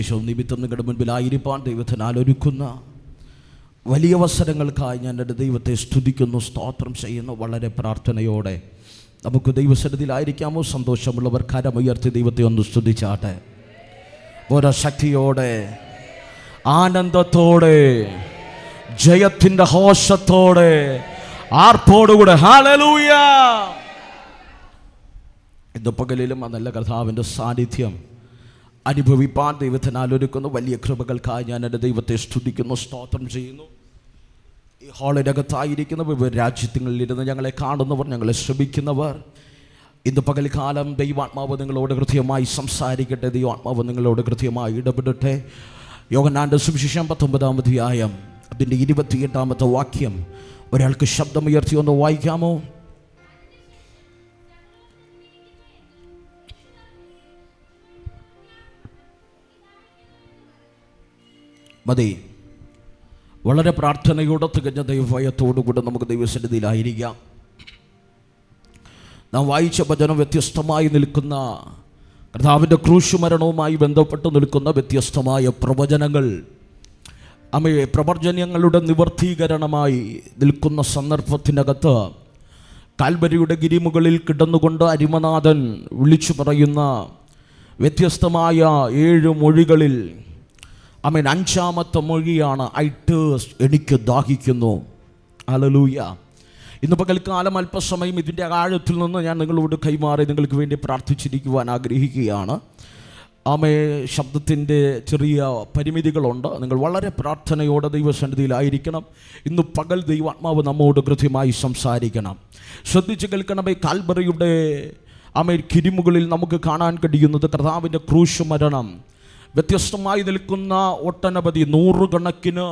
ഈശോ നിമിത്തം നിങ്ങളുടെ മുൻപിലായിരിക്കാൻ ദൈവത്തിനാൽ ഒരുക്കുന്ന വലിയ അവസരങ്ങൾക്കായി ഞാൻ എൻ്റെ ദൈവത്തെ സ്തുതിക്കുന്നു, സ്തോത്രം ചെയ്യുന്നു. വളരെ പ്രാർത്ഥനയോടെ നമുക്ക് ദൈവസന്നിധിയിലായിരിക്കാമോ? സന്തോഷമുള്ളവർ കരമുയർത്തി ദൈവത്തെ ഒന്ന് സ്തുതിച്ചാട്ടെ. ഓരോ ശക്തിയോടെ, ആനന്ദത്തോടെ, ജയത്തിൻ്റെ ഹോഷത്തോടെ, ആർപ്പോടുകൂടെ ഹല്ലേലൂയ. ഇന്ന് പകലിലും ആ നല്ല കർത്താവിൻ്റെ സാന്നിധ്യം അനുഭവിപ്പാൻ ദൈവത്തിനാൽ ഒരുക്കുന്ന വലിയ കൃപകൾക്കായി ഞാൻ എൻ്റെ ദൈവത്തെ സ്തുതിക്കുന്നു, സ്തോത്രം ചെയ്യുന്നു. ഈ ഹാളിനകത്തായിരിക്കുന്നവർ, വിവിധ രാജ്യങ്ങളിലിരുന്ന് ഞങ്ങളെ കാണുന്നവർ, ഞങ്ങളെ ശ്രമിക്കുന്നവർ, ഇന്ന് പകൽക്കാലം ദൈവാത്മാവ് നിങ്ങളോട് കൃത്യമായി സംസാരിക്കട്ടെ. ദൈവാത്മാവ് നിങ്ങളോട് കൃത്യമായി ഇടപെടട്ടെ. യോഹന്നാന്റെ സുവിശേഷം 19-ാം അധ്യായം അതിൻ്റെ 28-ാമത്തെ വാക്യം ഒരാൾക്ക് ശബ്ദമുയർത്തി ഒന്ന് വായിക്കാമോ? മതി. വളരെ പ്രാർത്ഥനയോടെ തികഞ്ഞ ദൈവഭയത്തോടുകൂടെ നമുക്ക് ദൈവസന്നിധിയിലായിരിക്കാം. നാം വായിച്ച വചനം വ്യത്യസ്തമായി നിൽക്കുന്ന, കർത്താവിൻ്റെ ക്രൂശുമരണവുമായി ബന്ധപ്പെട്ട് നിൽക്കുന്ന വ്യത്യസ്തമായ പ്രവചനങ്ങൾ, പ്രവചനങ്ങളുടെ നിവർത്തീകരണമായി നിൽക്കുന്ന സന്ദർഭത്തിനകത്ത് കാൽവരിയുടെ ഗിരിമുകളിൽ കിടന്നുകൊണ്ട് അരിമനാഥൻ വിളിച്ചു പറയുന്ന വ്യത്യസ്തമായ 7 മൊഴികളിൽ 5-ാമത്തെ മൊഴിയാണ് ഐ തേഴ്സ്റ്റ്, എനിക്ക് ദാഹിക്കുന്നു. ഹല്ലേലൂയ. ഇന്ന് പകൽക്കാലം അല്പസമയം ഇതിൻ്റെ ആഴത്തിൽ നിന്ന് ഞാൻ നിങ്ങളോട് കൈമാറി നിങ്ങൾക്ക് വേണ്ടി പ്രാർത്ഥിച്ചിരിക്കുവാൻ ആഗ്രഹിക്കുകയാണ്. ശബ്ദത്തിൻ്റെ ചെറിയ പരിമിതികളുണ്ട്. നിങ്ങൾ വളരെ പ്രാർത്ഥനയോടെ ദൈവസന്നിധിയിലായിരിക്കണം. ഇന്ന് പകൽ ദൈവാത്മാവ് നമ്മോട് കൃത്യമായി സംസാരിക്കണം. ശ്രദ്ധിച്ച് കേൾക്കണമേ. കാൽവറിയുടെ കിരിമുകളിൽ നമുക്ക് കാണാൻ കഴിയുന്നത് കർത്താവിൻ്റെ ക്രൂശ് മരണം വ്യത്യസ്തമായി നിൽക്കുന്ന ഒട്ടനവധി 100 കണക്കിന്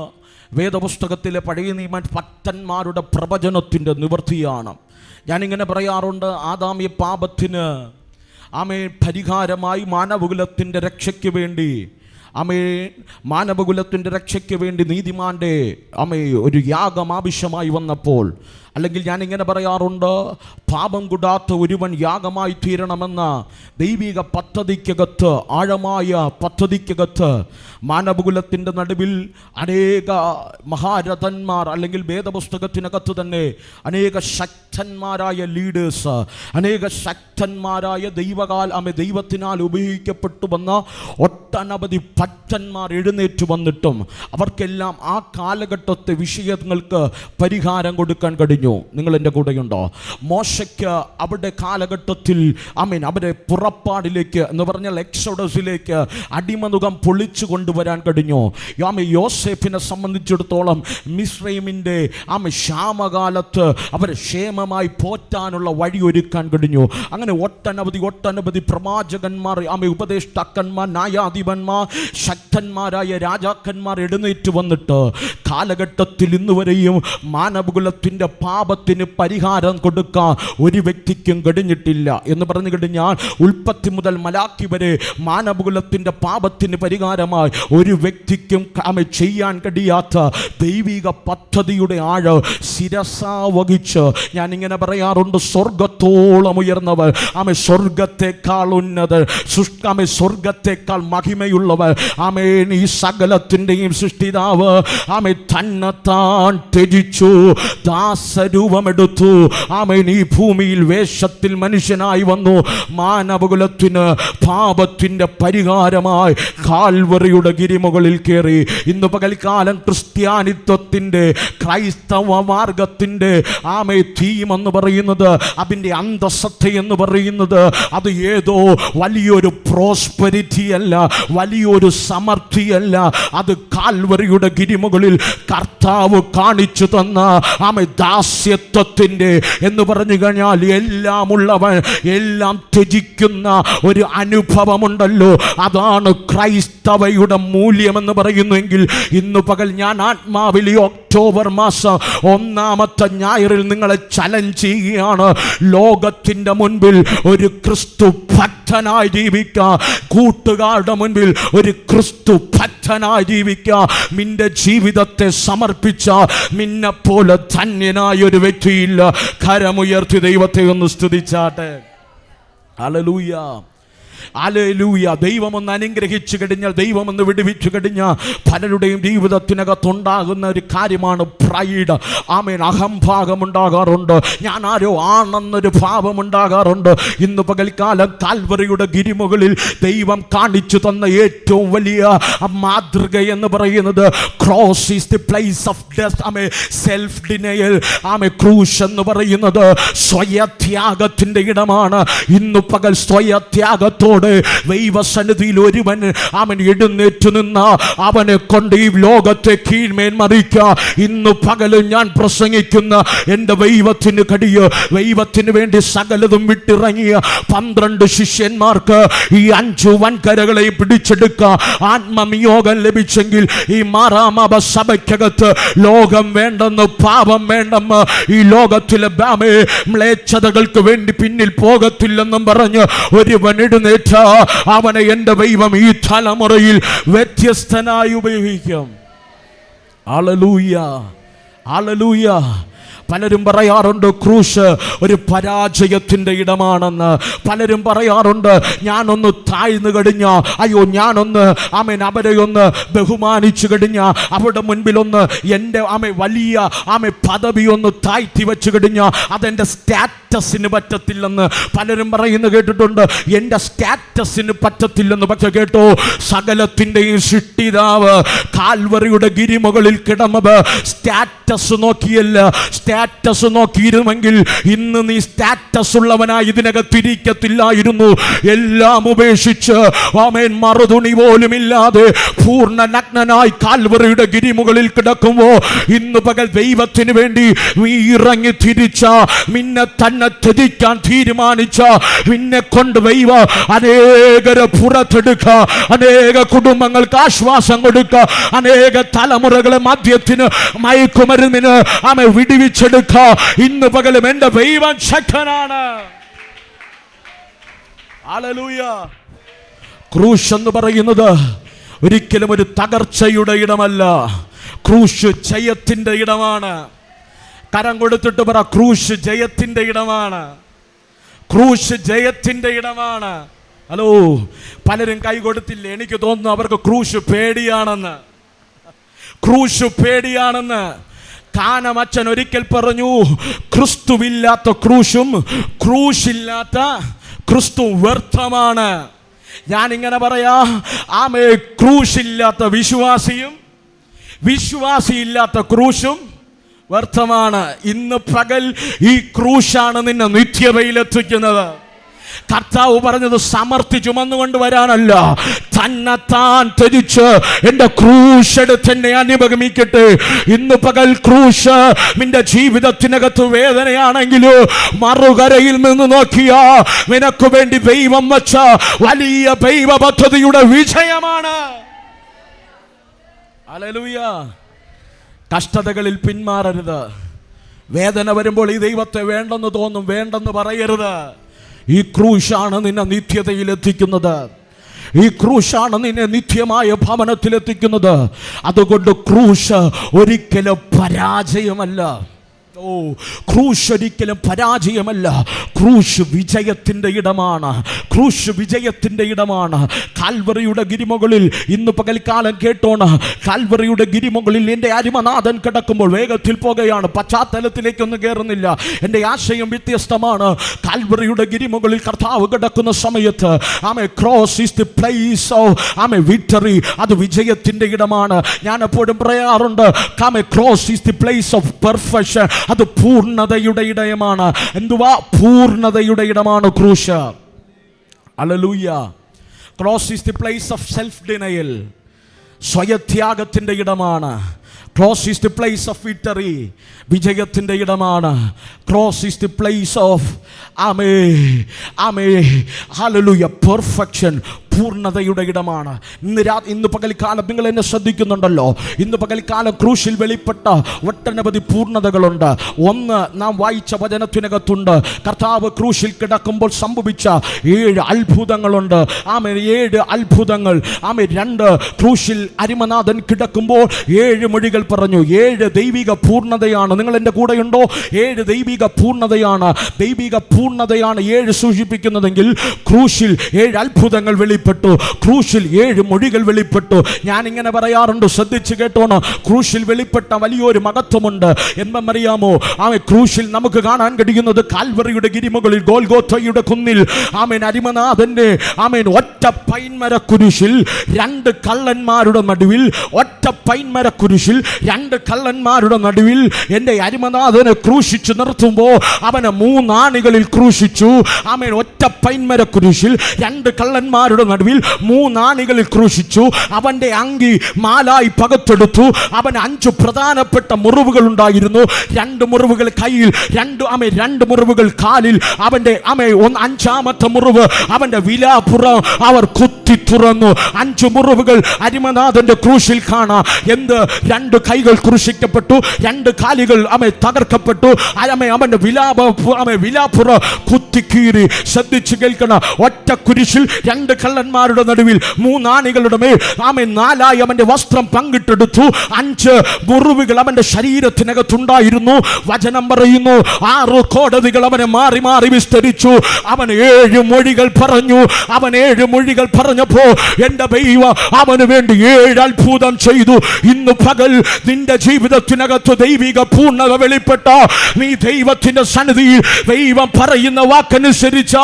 വേദപുസ്തകത്തിലെ പഴയ നിയമ ഭക്തന്മാരുടെ പ്രവചനത്തിൻ്റെ നിവൃത്തിയാണ്. ഞാനിങ്ങനെ പറയാറുണ്ട്, ആദാമ്യ പാപത്തിന് പരിഹാരമായി മാനവകുലത്തിൻ്റെ രക്ഷയ്ക്ക് വേണ്ടി മാനവകുലത്തിൻ്റെ രക്ഷയ്ക്ക് വേണ്ടി നീതിമാൻ്റെ ഒരു യാഗം ആവശ്യമായി വന്നപ്പോൾ, അല്ലെങ്കിൽ ഞാനിങ്ങനെ പറയാറുണ്ട്, പാപം കൂടാത്ത ഒരുവൻ യാഗമായി തീരണമെന്ന ദൈവിക പദ്ധതിക്കകത്ത്, ആഴമായ പദ്ധതിക്കകത്ത് മാനവകുലത്തിൻ്റെ നടുവിൽ അനേക മഹാരഥന്മാർ, അല്ലെങ്കിൽ വേദപുസ്തകത്തിനകത്ത് തന്നെ അനേക ശക്തന്മാരായ ലീഡേഴ്സ്, അനേക ശക്തന്മാരായ ദൈവത്തിനാൽ ഉപയോഗിക്കപ്പെട്ടു വന്ന ഒട്ടനവധി ഭക്തന്മാർ എഴുന്നേറ്റ് വന്നിട്ടും അവർക്കെല്ലാം ആ കാലഘട്ടത്തെ വിഷയങ്ങൾക്ക് പരിഹാരം കൊടുക്കാൻ കഴിഞ്ഞു. നിങ്ങൾ എൻ്റെ കൂടെയുണ്ടോ? മോശയ്ക്ക് അവിടെ കാലഘട്ടത്തിൽ അവരെ പുറപ്പാടിലേക്ക് എന്ന് പറഞ്ഞാൽ എക്സോഡസിലേക്ക് അടിമനുഖം പൊളിച്ചു കൊണ്ടുവരാൻ കഴിഞ്ഞു. യോസേഫിനെ സംബന്ധിച്ചിടത്തോളം മിസ്രൈമിൻ്റെ ക്ഷാമകാലത്ത് അവരെ ക്ഷേമമായി പോറ്റാനുള്ള വഴി ഒരുക്കാൻ കഴിഞ്ഞു. അങ്ങനെ ഒട്ടനവധി പ്രവാചകന്മാർ, ഉപദേഷ്ടാക്കന്മാർ, ന്യായാധിപന്മാർ, ശക്തന്മാരായ രാജാക്കന്മാർ എഴുന്നേറ്റ് വന്നിട്ട് കാലഘട്ടത്തിൽ ഇന്നുവരെയും മാനവകുലത്തിൻ്റെ പാപത്തിന് പരിഹാരം കൊടുക്കാൻ ഒരു വ്യക്തിക്കും കഴിഞ്ഞിട്ടില്ല എന്ന് പറഞ്ഞു കഴിഞ്ഞാൽ, ഉൽപ്പത്തി മുതൽ മലാക്കി വരെ മാനവകുലത്തിൻ്റെ പാപത്തിന് പരിഹാരമായി ഒരു വ്യക്തിക്കും ചെയ്യാൻ കഴിയാത്ത ദൈവിക പദ്ധതിയുടെ ആഴം ശിരസാ വഹിച്ച്, ഞാനിങ്ങനെ പറയാറുണ്ട്, സ്വർഗത്തോളം ഉയർന്നവർ, സ്വർഗത്തെക്കാൾ ഉന്നതർ, സ്വർഗത്തെക്കാൾ മഹിമയുള്ളവർ, ഈ സകലത്തിൻ്റെയും സൃഷ്ടിതാവ് തന്നെത്താൻ ത്യജിച്ചു, ദാസരൂപമെടുത്തു, ഈ ഭൂമിയിൽ വേഷത്തിൽ മനുഷ്യനായി വന്നു. മാനവകുലത്തിന് പാപത്തിൻ്റെ പരിഹാരമായി കാൽവറിയുടെ ഗിരിമുകളിൽ കയറി. ഇന്ന് പകൽക്കാലം ക്രിസ്ത്യാനിത്വത്തിൻ്റെ, ക്രൈസ്തവ മാർഗത്തിൻ്റെ തീം എന്ന് പറയുന്നത്, അതിൻ്റെ അന്തസത്ത എന്ന് പറയുന്നത്, അത് ഏതോ വലിയൊരു പ്രോസ്പെരിറ്റി അല്ല, വലിയൊരു സമൃദ്ധിയല്ല. അത് കാൽവറിയുടെ ഗിരിമുകളിൽ കർത്താവ് കാണിച്ചു തന്ന ദാസ്യത്വത്തിൻ്റെ എന്ന് പറഞ്ഞു കഴിഞ്ഞാൽ എല്ലാം ഉള്ളവൻ എല്ലാം ത്യജിക്കുന്ന ഒരു അനുഭവമുണ്ടല്ലോ, അതാണ് ക്രൈസ്തവയുടെ മൂല്യമെന്ന് പറയുന്നെങ്കിൽ, ഇന്ന് പകൽ ഞാൻ ആത്മാവിൽ ഒക്ടോബർ മാസം 1-ാമത്തെ ഞായറിൽ നിങ്ങളെ ചലഞ്ച് ചെയ്യുകയാണ്. ലോകത്തിൻ്റെ മുൻപിൽ ഒരു ക്രിസ്തു ഭക്തനായി ജീവിക്കുക, കൂട്ടുകാരുടെ മുൻപിൽ ഒരു ക്രിസ്തു ഭക്തനായി ജീവിക്കുക. നിന്റെ ജീവിതത്തെ സമർപ്പിച്ച നിന്നെപ്പോലെ ധന്യനായ ഒരു വ്യക്തിയില്ല. കരമുയർത്തി ദൈവത്തെ ഒന്ന് സ്തുതിച്ചാട്ടെ. ഹല്ലേലൂയ. ഹല്ലേലൂയ. ദൈവമൊന്ന് അനുഗ്രഹിച്ചു കഴിഞ്ഞാൽ, ദൈവമൊന്ന് വിടുവിച്ചു കഴിഞ്ഞാൽ പലരുടെയും ജീവിതത്തിനകത്തുണ്ടാകുന്ന ഒരു കാര്യമാണ് പ്രൈഡ്. ആമേൻ. അഹംഭാവം ഉണ്ടാകാറുണ്ട്. ഞാൻ ആരോ ആണെന്നൊരു ഭാവം ഉണ്ടാകാറുണ്ട്. ഇന്ന് പകൽക്കാലം കാൽവറിയുടെ ഗിരിമുകളിൽ ദൈവം കാണിച്ചു തന്ന ഏറ്റവും വലിയ മാതൃക എന്ന് പറയുന്നത് cross is the place of death. ആമേൻ. Self denial. ആമേൻ. ക്രൂശ് എന്ന് പറയുന്നത് സ്വയത്യാഗത്തിന്റെ ഇടമാണ്. ഇന്ന് പകൽ സ്വയത്യാഗത്തോടെ ദൈവസന്നിധിയിൽ ഒരുവൻ അവൻ എഴുന്നേറ്റ് നിന്ന അവനെ കൊണ്ട് ഈ ലോകത്തെ കീഴ്മേൽ മറിക്കുക. ഇന്ന് പകലും ഞാൻ പ്രസംഗിക്കുന്ന എൻ്റെ ദൈവത്തിന് കഴിയ, ദൈവത്തിന് വേണ്ടി സകലതും വിട്ടിറങ്ങിയ 12 ശിഷ്യന്മാർക്ക് ഈ 5 വൻകരകളെ പിടിച്ചെടുക്കുക ആത്മനിയോഗം ലഭിച്ചെങ്കിൽ ഈ മാറാമാപ സഭയ്ക്കകത്ത് ലോകം വേണ്ടെന്ന്, പാപം വേണ്ടെന്ന്, ഈ ലോകത്തിലെ മ്ലേച്ഛതകൾക്ക് വേണ്ടി പിന്നിൽ പോകത്തില്ലെന്നും പറഞ്ഞ് ഒരുവൻ എഴുന്നേറ്റ അവനെ എൻ്റെ ദൈവം ഈ തലമുറയിൽ വ്യത്യസ്തനായി ഉപയോഗിക്കും. Hallelujah, hallelujah. പലരും പറയാറുണ്ട് ക്രൂശ് ഒരു പരാജയത്തിൻ്റെ ഇടമാണെന്ന്. പലരും പറയാറുണ്ട് ഞാനൊന്ന് താഴ്ന്നു കഴിഞ്ഞാൽ, അയ്യോ ഞാനൊന്ന് അവരെ ഒന്ന് ബഹുമാനിച്ചു കഴിഞ്ഞാൽ, അവരുടെ മുൻപിലൊന്ന് എൻ്റെ വലിയ പദവി ഒന്ന് താഴ്ത്തി വെച്ച് കഴിഞ്ഞാൽ അതെൻ്റെ സ്റ്റാറ്റസിന് പറ്റത്തില്ലെന്ന് പലരും പറയുന്നത് കേട്ടിട്ടുണ്ട്. എൻ്റെ സ്റ്റാറ്റസിന് പറ്റത്തില്ലെന്ന്. പക്ഷെ കേട്ടോ, സകലത്തിൻ്റെയും സൃഷ്ടിതാവ് കാൽവറിയുടെ ഗിരിമുകളിൽ കിടന്നത് സ്റ്റാറ്റസ് നോക്കിയല്ല. സ്റ്റാറ്റസ് നോക്കിയിരുന്നെങ്കിൽ ഇന്ന് നീ സ്റ്റാറ്റസ് ഉള്ളവനായി ഇതിനകത്തിരിക്കത്തില്ലായിരുന്നു. എല്ലാം ഉപേക്ഷിച്ച് ആമേൻ മറുതുണി പോലും ഇല്ലാതെ പൂർണ്ണ നഗ്നനായി കാൽവറിയുടെ ഗിരിമുകളിൽ കിടക്കുമ്പോ ഇന്ന് പകൽ ദൈവത്തിന് വേണ്ടി നീ ഇറങ്ങി തിരിച്ച, നിന്നെ തന്നെ ത്യജിക്കാൻ തീരുമാനിച്ച, നിന്നെ കൊണ്ട് ദൈവ അനേകരെ പുറത്തെടുക്ക, അനേക കുടുംബങ്ങൾക്ക് ആശ്വാസം കൊടുക്ക, അനേക തലമുറകളെ മദ്യത്തിന് മയക്കുമരുന്നിന് വിടുവിച്ചെടുക്ക. ഇന്ന് പകലും എന്റെ ദൈവം ശക്തനാണ്. ഹല്ലേലൂയ. ക്രൂശ് എന്ന് പറയുന്നത് ഒരിക്കലും ഒരു തകർച്ചയുടെ ഇടമല്ല. ക്രൂശ് ജയത്തിന്റെ ഇടമാണ്. കരം കൊടുത്തിട്ട് പറ, ക്രൂശ് ജയത്തിന്റെ ഇടമാണ്. ക്രൂശ് ജയത്തിന്റെ ഇടമാണ്. ഹലോ, പലരും കൈ കൊടുത്തില്ലേ? എനിക്ക് തോന്നുന്നു അവർക്ക് ക്രൂശ് പേടിയാണെന്ന്. ക്രൂശ് പേടിയാണെന്ന്. കാനമച്ചൻ ഒരിക്കൽ പറഞ്ഞു, ക്രിസ്തുവില്ലാത്ത ക്രൂശും ക്രൂശില്ലാത്ത ക്രിസ്തു വ്യർത്ഥമാണ്. ഞാനിങ്ങനെ പറയാ, ആമേ, ക്രൂശില്ലാത്ത വിശ്വാസിയും വിശ്വാസിയില്ലാത്ത ക്രൂശും വ്യർത്ഥമാണ്. ഇന്ന് പകൽ ഈ ക്രൂശാണ് നിന്നെ നിത്യതയിലെത്തിക്കുന്നത്. കർത്താവ് പറഞ്ഞത് സമർത്ഥി ചുമന്നുകൊണ്ട് വരാനല്ല, തന്നെത്താൻ ത്യജിച്ച് എൻ്റെ ക്രൂശ് എടുത്ത് എന്നെ അനുഗമിക്കട്ടെ. ഇന്ന് പകൽ ക്രൂശ് നിന്റെ ജീവിതത്തിനകത്ത് വേദനയാണെങ്കിലോ മറുകരയിൽ നിന്ന് നോക്കിയാ നിനക്ക് വേണ്ടി ദൈവം വച്ച വലിയ ദൈവ പദ്ധതിയുടെ വിജയമാണ്. ഹല്ലേലൂയ. കഷ്ടതകളിൽ പിന്മാറരുത്. വേദന വരുമ്പോൾ ഈ ദൈവത്തെ വേണ്ടെന്ന് തോന്നും, വേണ്ടെന്ന് പറയരുത്. ഈ ക്രൂശാണ് നിന്നെ നിത്യതയിൽ എത്തിക്കുന്നത്. ഈ ക്രൂശാണ് നിന്നെ നിത്യമായ ഭവനത്തിലെത്തിക്കുന്നത്. അതുകൊണ്ട് ക്രൂശ് ഒരിക്കലും പരാജയമല്ല. ഓ, ക്രൂശ് ഒരിക്കലും പരാജയമല്ല. ക്രൂശ് വിജയത്തിൻ്റെ ഇടമാണ്. ക്രൂശ് വിജയത്തിൻ്റെ ഇടമാണ്. കാൽവറിയുടെ ഗിരിമുകളിൽ ഇന്ന് പകൽക്കാലം കേട്ടോണ്, കാൽവറിയുടെ ഗിരിമുകളിൽ എൻ്റെ അരിമനാഥൻ കിടക്കുമ്പോൾ വേഗത്തിൽ പോകുകയാണ്. പശ്ചാത്തലത്തിലേക്കൊന്നും കയറുന്നില്ല. എൻ്റെ ആശയം വ്യത്യസ്തമാണ്. കാൽവറിയുടെ ഗിരിമുകളിൽ കർത്താവ് കിടക്കുന്ന സമയത്ത് cross is the place of victory. അത് വിജയത്തിൻ്റെ ഇടമാണ്. ഞാൻ എപ്പോഴും പറയാറുണ്ട്, cross is the place of perfection. അത് പൂർണ്ണതയുടെ ഇടമാണ്. എന്തുവാ? പൂർണ്ണതയുടെ ഇടമാണ് ക്രൂശ്. ഹല്ലേലൂയ. Cross is the place of self denial. സ്വയത്യാഗത്തിൻ്റെ ഇടമാണ്. Cross is the place of victory. വിജയത്തിൻ്റെ ഇടമാണ്. Cross is the place of ഹല്ലേലൂയ പെർഫെക്ഷൻ. പൂർണ്ണതയുടെ ഇടമാണ്. ഇന്ന് പകൽക്കാലം നിങ്ങൾ എന്നെ ശ്രദ്ധിക്കുന്നുണ്ടല്ലോ. ഇന്ന് പകൽക്കാലം ക്രൂശിൽ വെളിപ്പെട്ട ഒട്ടനവധി പൂർണ്ണതകളുണ്ട്. ഒന്ന്, നാം വായിച്ച വചനത്തിനകത്തുണ്ട്, കർത്താവ് ക്രൂശിൽ കിടക്കുമ്പോൾ സംഭവിച്ച 7 അത്ഭുതങ്ങളുണ്ട്. ആമേൻ, 7 അത്ഭുതങ്ങൾ. ആമേൻ. 2, ക്രൂശിൽ അരിമനാഥൻ കിടക്കുമ്പോൾ 7 മൊഴികൾ പറഞ്ഞു. 7 ദൈവിക പൂർണ്ണതയാണ്. നിങ്ങൾ എൻ്റെ കൂടെയുണ്ടോ? 7 ദൈവിക പൂർണ്ണതയാണ്. ദൈവിക പൂർണ്ണതയാണ് 7 സൂചിപ്പിക്കുന്നതെങ്കിൽ ക്രൂശിൽ 7 അത്ഭുതങ്ങൾ വെളിപ്പെട്ടു. ക്രൂശിൽ 7 മൊഴികൾ വെളിപ്പെട്ടു. ഞാൻ ഇങ്ങനെ പറയാറുണ്ട്, ശ്രദ്ധിച്ച് കേട്ടോണം. ക്രൂശിൽ വെളിപ്പെട്ട വലിയൊരു മഹത്വമുണ്ട്. എന്തെന്നറിയാമോ? ആമേൻ, ക്രൂശിൽ നമുക്ക് കാണാൻ കഴിയുന്നത് കാൽവറിയുടെ ഗിരിമുകളിൽ, ഗോൽഗോഥയുടെ കുന്നിൽ, ആമേൻ, അരിമനാഥന്റെ ആമേൻ ഒറ്റ പൈൻമര കുരിശിൽ 2 കള്ളന്മാരുടെ നടുവിൽ, ഒറ്റ പൈൻമര കുരിശിൽ 2 കള്ളന്മാരുടെ നടുവിൽ എൻ്റെ അരിമനാഥനെ ക്രൂശിച്ചു നിർത്തുമ്പോൾ അവനെ 3 ആണികളിൽ ക്രൂശിച്ചു. ആമേൻ, ഒറ്റ പൈൻമര കുരിശിൽ 2 കള്ളന്മാരുടെ നടുവിൽ 3 ആണികളിൽ ക്രൂശിച്ചു. അവൻ്റെ അങ്കി മാലായി പകത്തെടുത്തു. അവന് 5 പ്രധാനപ്പെട്ട മുറിവുകൾ ഉണ്ടായിരുന്നു. 2 മുറിവുകൾ കയ്യിൽ, 2 മുറിവുകൾ കാലിൽ. അവൻ്റെ 5ാമത്തെ മുറിവ് അവൻ്റെ വിലാപ്പുറം അവർ കുത്തി തുറന്നു. 5 മുറിവുകൾ അരിമനാഥന്റെ ക്രൂശിൽ കാണാം. എന്ത്? 2 കൈകൾ ക്രൂശിക്കപ്പെട്ടു, 2 കാലുകൾ തകർക്കപ്പെട്ടു. അവന്റെ വിലാപ്പുറം കുത്തിക്കീറി. ശ്രദ്ധിച്ചു കേൾക്കണം. ഒറ്റ കുരിശിൽ 2 കള്ളന്മാരുടെ നടുവിൽ 3 ആണികളുടെ മേൽ 4 അവന്റെ വസ്ത്രം പങ്കിട്ടെടുത്തു. 5 മുറിവുകൾ അവന്റെ ശരീരത്തിനകത്തുണ്ടായിരുന്നു. വചനം പറയുന്നു 6 കോടതികൾ അവനെ മാറി മാറി വിസ്തരിച്ചു. അവൻ 7 മൊഴികൾ പറഞ്ഞു. അവൻ 7 മൊഴികൾ പറഞ്ഞപ്പോ എന്റെ ദൈവം അവന് വേണ്ടി 7 അത്ഭുതം ചെയ്തു. ഇന്ന് പകൽ നിന്റെ ജീവിതത്തിനകത്ത് ദൈവിക പൂർണ്ണത വെളിപ്പെട്ട നീ ദൈവത്തിന്റെ സന്നിധിയിൽ ദൈവം പറയുന്ന വാക്കനുസരിച്ച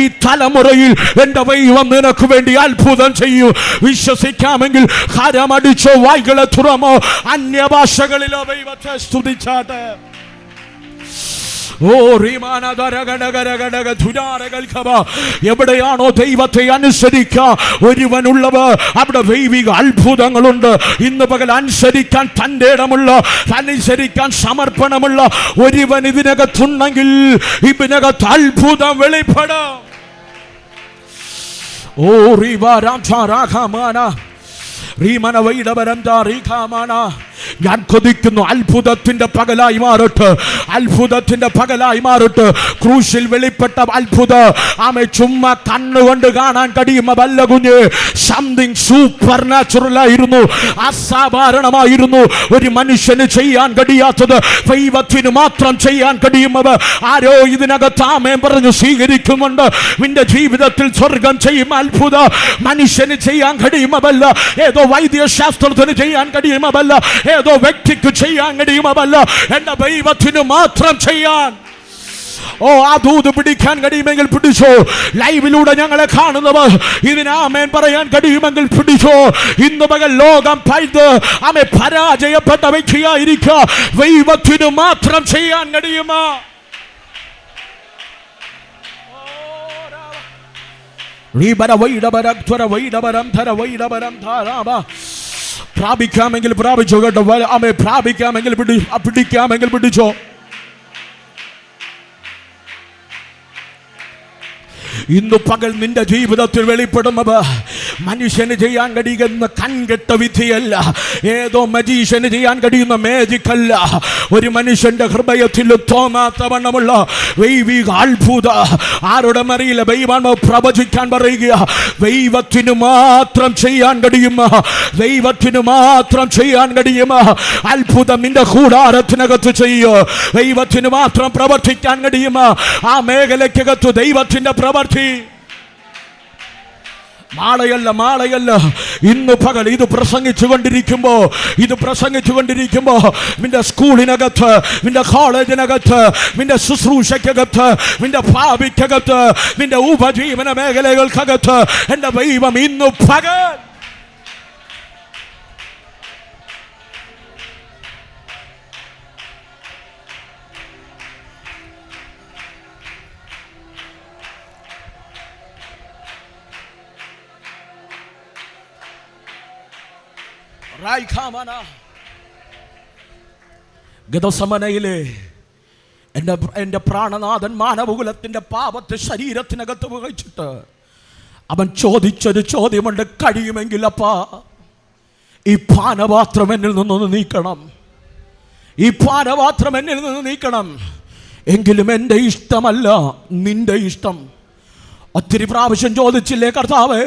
ഈ തലമുറയിൽ എന്റെ ദൈവം നിനക്ക് വേണ്ടി അത്ഭുതം ചെയ്യും. വിശ്വസിക്കാമെങ്കിൽ കരമടിച്ചോ, വായ്കളെ തുറമോ, അന്യഭാഷകളിലോ ദൈവത്തെ സ്തുതിച്ചാട്ടെ. എവിടെയാണോ ദൈവത്തെ അനുസരിക്കാൻ ഒരുവനുള്ളത് അവിടെ ദൈവിക അത്ഭുതങ്ങളുണ്ട്. ഇന്ന് പകൽ അനുസരിക്കാൻ തന്റെ ഇടമുള്ള, അനുസരിക്കാൻ സമർപ്പണമുള്ള ഒരുവൻ ഇതിനകത്തുണ്ടെങ്കിൽ ഇതിനകത്ത് അത്ഭുതം വെളിപ്പെടാം. ഞാൻ കൊതിക്കുന്നു അത്ഭുതത്തിന്റെ പകലായി മാറട്ടെ, അത്ഭുതത്തിന്റെ പകലായി മാറട്ടെ. ക്രൂശിൽ വെളിപ്പെട്ട അത്ഭുതം ചുമ്മാ കണ്ണുകൊണ്ട് കാണാൻ കഴിയുമല്ല കുഞ്ഞ്. സംതിങ് സൂപ്പർ നാച്ചുറൽ ആയിരുന്നു, അസാധാരണമായിരുന്നു. ഒരു മനുഷ്യന് ചെയ്യാൻ കഴിയാത്തത് ദൈവത്തിന് മാത്രം ചെയ്യാൻ കഴിയുന്നത്. ആരോ ഇതിനകത്ത് ആമേൻ പറഞ്ഞു സ്വീകരിക്കുന്നുണ്ട്. നിന്റെ ജീവിതത്തിൽ സ്വർഗം ചെയ്യും അത്ഭുതം മനുഷ്യന് ചെയ്യാൻ കഴിയുമല്ല, ഏതോ വൈദ്യശാസ്ത്രത്തിന് ചെയ്യാൻ കഴിയുമല്ല, ഏതോ വ്യക്തിക്ക് ചെയ്യാൻ കഴിയുമല്ല, എന്റെ ദൈവത്തിന് മാത്രം ചെയ്യാൻ. ആ ദൂത് പിടിക്കാൻ കഴിയുമെങ്കിൽ പിടിച്ചോ. ലൈവിലൂടെ ഞങ്ങളെ കാണുന്നവർ ഇതിന് ആമേൻ പറയാൻ കഴിയുമെങ്കിൽ പിടിച്ചോ. ഇന്ന് പകൽ ലോകം പരാജയപ്പെട്ട വ്യക്തിയായിരിക്കുക, ദൈവത്തിന് മാത്രം ചെയ്യാൻ കഴിയുമോ? പ്രാപിക്കാമെങ്കിൽ പ്രാപിച്ചോ കേട്ടോ. പ്രാപിക്കാമെങ്കിൽ പിടിക്കാമെങ്കിൽ പിടിച്ചോ. ഇന്ന് പകൽ നിന്റെ ജീവിതത്തിൽ വെളിപ്പെടുന്നത് മനുഷ്യന് ചെയ്യാൻ കഴിയുന്ന കൺകെട്ട വിധിയല്ല, ഏതോ മജീഷ്യന് ചെയ്യാൻ കഴിയുന്ന മേജിക്കല്ല. ഒരു മനുഷ്യന്റെ ഹൃദയത്തിൽ തോന്നാത്ത വണ്ണമുള്ള ദൈവിക അത്ഭുത ആരുടെ അറിയില്ല. ദൈവം പ്രവചിക്കാൻ പറയുക, ദൈവത്തിന് മാത്രം ചെയ്യാൻ കഴിയുമോ, ദൈവത്തിന് മാത്രം ചെയ്യാൻ കഴിയുമോ അത്ഭുതം നിന്റെ കൂടാരത്തിനകത്ത് ചെയ്യോ. ദൈവത്തിന് മാത്രം പ്രവർത്തിക്കാൻ കഴിയുമോ ആ മേഖലയ്ക്കകത്ത് ദൈവത്തിന്റെ പ്രവർത്തി. മാളയല്ല ഇന്ന് പകൽ ഇത് പ്രസംഗിച്ചു കൊണ്ടിരിക്കുമ്പോ നിന്റെ സ്കൂളിനകത്ത്, നിന്റെ കോളേജിനകത്ത്, നിന്റെ ശുശ്രൂഷയ്ക്കകത്ത്, നിന്റെ ഭാവിക്കകത്ത്, നിന്റെ ഉപജീവന മേഖലകൾക്കകത്ത് എന്റെ ദൈവം ഇന്ന് പകൽ ഗതസമനയിലെ എൻ്റെ പ്രാണനാഥൻ മാനവകുലത്തിൻ്റെ പാപത്തെ ശരീരത്തിനകത്ത് വഹിച്ചിട്ട് അവൻ ചോദിച്ചൊരു ചോദ്യമുണ്ട്, കഴിയുമെങ്കിൽ അപ്പാ ഈ പാനപാത്രം എന്നിൽ നിന്നൊന്ന് നീക്കണം, ഈ പാനപാത്രം എന്നിൽ നിന്ന് നീക്കണം, എങ്കിലും എൻ്റെ ഇഷ്ടമല്ല നിന്റെ ഇഷ്ടം. ഒത്തിരി പ്രാവശ്യം ചോദിച്ചില്ലേ, കർത്താവേ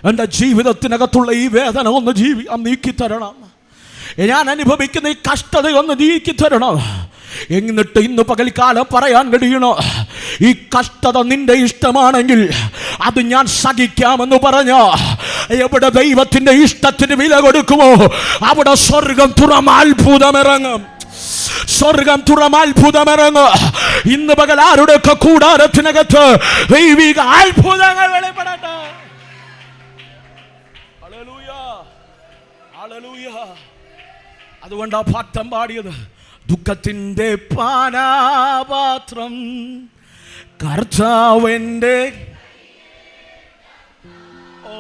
എൻ്റെ ജീവിതത്തിനകത്തുള്ള ഈ വേദന ഒന്ന് നീക്കിത്തരണം, ഞാൻ അനുഭവിക്കുന്ന ഈ കഷ്ടതയൊന്ന് നീക്കിത്തരണം. എന്നിട്ട് ഇന്ന് പകൽക്കാലം പറയാൻ കഴിയണോ, ഈ കഷ്ടത നിന്റെ ഇഷ്ടമാണെങ്കിൽ അത് ഞാൻ സഹിക്കാമെന്ന് പറഞ്ഞ എവിടെ ദൈവത്തിന്റെ ഇഷ്ടത്തിന് വില കൊടുക്കുമോ അവിടെ സ്വർഗം തുറന്ന് അത്ഭുതമിറങ്ങും, സ്വർഗം തുറന്ന് അത്ഭുതമിറങ്ങും. ഇന്ന് പകൽ ആരുടെയൊക്കെ കൂടാരത്തിനകത്ത് ദൈവിക അത്ഭുതങ്ങൾ വെളിപ്പെടട്ടെ. Hallelujah, hallelujah. അതുകൊണ്ടാ പാട്ടം പാടിയത്, ദുഃഖത്തിൻ്റെ പാനപാത്രം കർത്താവിൻ്റെ, ഓ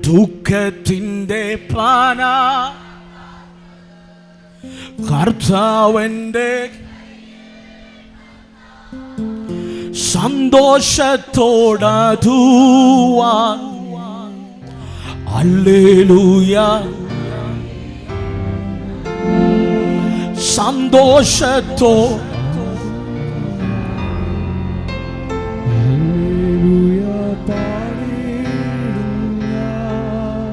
ദുഃഖത്തിൻ്റെ കർത്താവിൻ്റെ സന്തോഷത്തോടതുവാൻ. ഹല്ലേലൂയ, സന്തോഷത്തോ.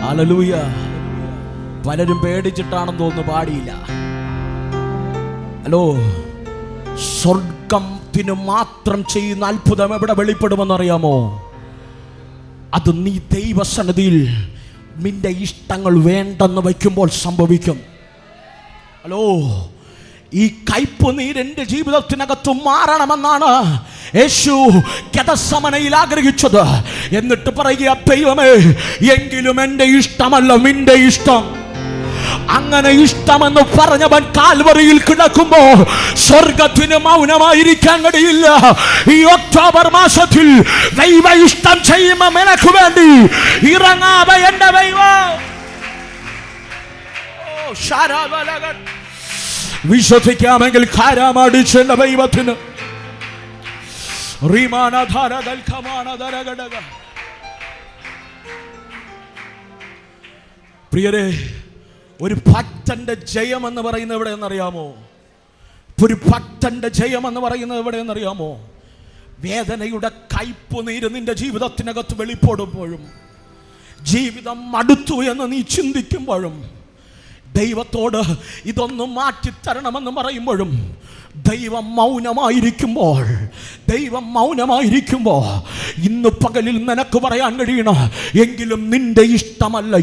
ഹല്ലേലൂയ. പലരും പേടിച്ചിട്ടാണെന്ന് തോന്നുന്നു പാടിയില്ല. ഹലോ, സ്വർഗത്തിന് മാത്രം ചെയ്യുന്ന അത്ഭുതം എവിടെ വെളിപ്പെടുമെന്നറിയാമോ? അത് നീ ദൈവസന്നിധിയിൽ നിന്റെ ഇഷ്ടങ്ങൾ വേണ്ടെന്ന് വയ്ക്കുമ്പോൾ സംഭവിക്കും. ഹലോ, ഈ കയ്പ് നീര് എൻ്റെ ജീവിതത്തിനകത്ത് മാറണമെന്നാണ് യേശു ഗെത്സമനയിൽ ആഗ്രഹിച്ചത്. എന്നിട്ട് പറയുക, ദൈവമേ എങ്കിലും എൻ്റെ ഇഷ്ടമല്ല നിന്റെ ഇഷ്ടം. അങ്ങനെ ഇഷ്ടമെന്ന് പറഞ്ഞവൻ കാൽവറിയിൽ കിടക്കുമ്പോ സ്വർഗത്തിന് മൗനമായിരിക്കാൻ കഴിയില്ല. ഈ ഒക്ടോബർ മാസത്തിൽ ദൈവ ഇഷ്ടം ചെയ്യുമ്പോ നിനക്ക് വേണ്ടി ഇറങ്ങാതെ എൻ്റെ ദൈവം. വിശ്വസിക്കാമെങ്കിൽ കാരാമടിച്ച് എൻ്റെ ദൈവത്തിന് പ്രിയരെ, ഒരു ഭക്തന്റെ ജയം എന്ന് പറയുന്നത് എവിടെയെന്നറിയാമോ? ഒരു ഭക്തന്റെ ജയം എന്ന് പറയുന്നത് എവിടെയെന്നറിയാമോ? വേദനയുടെ കയ്പ് നീര് നിന്റെ ജീവിതത്തിനകത്ത് വെളിപ്പെടുമ്പോഴും, ജീവിതം മടുത്തു എന്ന് നീ ചിന്തിക്കുമ്പോഴും, ദൈവത്തോട് ഇതൊന്നും മാറ്റിത്തരണമെന്ന് പറയുമ്പോഴും ദൈവം മൗനമായിരിക്കുമ്പോൾ, ദൈവം മൗനമായിരിക്കുമ്പോൾ ഇന്ന് പകലിൽ നിനക്ക് പറയാൻ കഴിയണം, എങ്കിലും നിന്റെ ഇഷ്ടമല്ല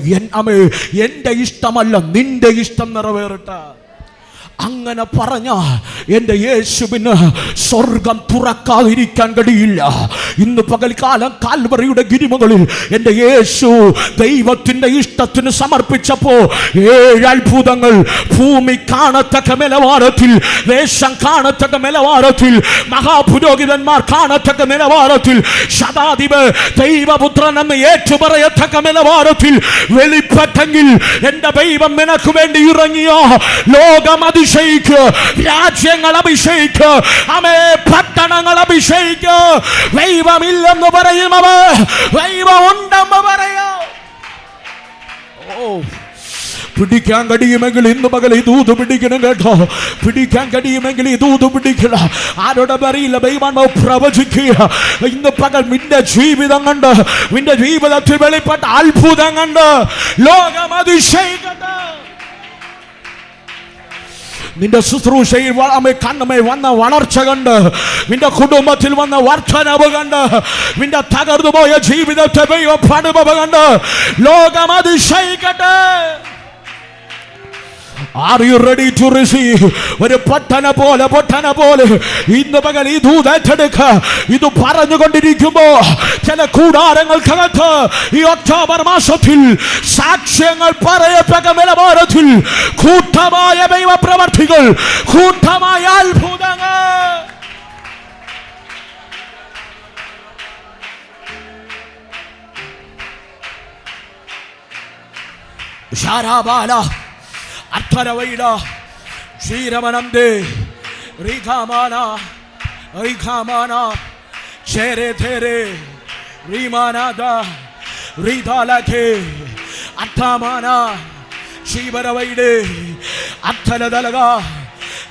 എൻ്റെ ഇഷ്ടമല്ല നിന്റെ ഇഷ്ടം നിറവേറട്ടെ. അങ്ങനെ പറഞ്ഞ എൻ്റെ യേശുവിന് സ്വർഗം തുറക്കാതിരിക്കാൻ കഴിയില്ല. ഇന്ന് പകൽക്കാലം കാൽവറിയുടെ ഗിരിമകളിൽ എൻ്റെ യേശു ദൈവത്തിൻ്റെ ഇഷ്ടത്തിന് സമർപ്പിച്ചപ്പോൾ 7 അത്ഭുതങ്ങൾ ഭൂമി കാണത്തക്ക നിലവാരത്തിൽ, ദേശം കാണത്തക്ക നിലവാരത്തിൽ, മഹാപുരോഹിതന്മാർ കാണത്തക്ക നിലവാരത്തിൽ, ശതാധിപ ദൈവപുത്രൻ എന്ന് ഏറ്റുപറയത്തക്ക നിലവാരത്തിൽ വെളിപ്പെട്ടെങ്കിൽ എൻ്റെ ദൈവം നിനക്ക് വേണ്ടി ഇറങ്ങിയോ. ലോകം അഭിഷേകിക്ക്, രാജ്യങ്ങൾ അഭിഷേകിക്ക്, അമേ പട്ടണങ്ങൾ അഭിഷേകിക്ക്. ദൈവമില്ലെന്ന് പറയുമവ ദൈവം ഉണ്ടെന്ന് പറയോ. ഓ, പിടിക്കാൻ കഴിയുമെങ്കിൽ ഇന്ന് പകൽ ഈ ദൂത് പിടിക്കണം കേട്ടോ. പിടിക്കാൻ കഴിയുമെങ്കിൽ ഈ ദൂത് പിടിക്കണം. ആരോടെ പറയില്ല, ദൈവമോ പ്രവചിക്കുക. ഇന്ന് പകൽ നിന്റെ ജീവിതം കണ്ട്, നിന്റെ ജീവിതത്തിൽ വെളിപ്പെട്ട അത്ഭുതം കണ്ട് ലോകം അതിശയിക്കട്ടെ. നിന്റെ ശുശ്രൂഷയിൽ കണ്ണമേ വന്ന വളർച്ച കണ്ട്, നിന്റെ കുടുംബത്തിൽ വന്ന വർധനവ് കണ്ട്, നിന്റെ തകർന്നുപോയ ജീവിതത്തെ പടുപവ് കണ്ട് ലോകം അതിശയിക്കട്ടെ. Are you ready to receive? ഒരു പൊട്ടന പോലെ ഇന്ന് പകൽ ഈ ദൂതേറ്റെടുക്ക. ഇത് പറഞ്ഞുകൊണ്ടിരിക്കുമ്പോ ചില കൂടാരങ്ങൾക്കകത്ത് ഈ ഒക്ടോബർ മാസത്തിൽ സാക്ഷ്യങ്ങൾ പറയത്തക്ക നിലവാരത്തിൽ കൂട്ടമായ ദൈവപ്രവർത്തികൾ, കൂട്ടമായ അത്ഭുതങ്ങൾ. ശാരാബാല അർത്ഥരവൈഡ ക്ഷീരമനന്ദേ റിഖാമാന റിഖാമാന ചേരെ തേരെ Rimanada Ridalake Atamana Shibaravaide Ataladalaga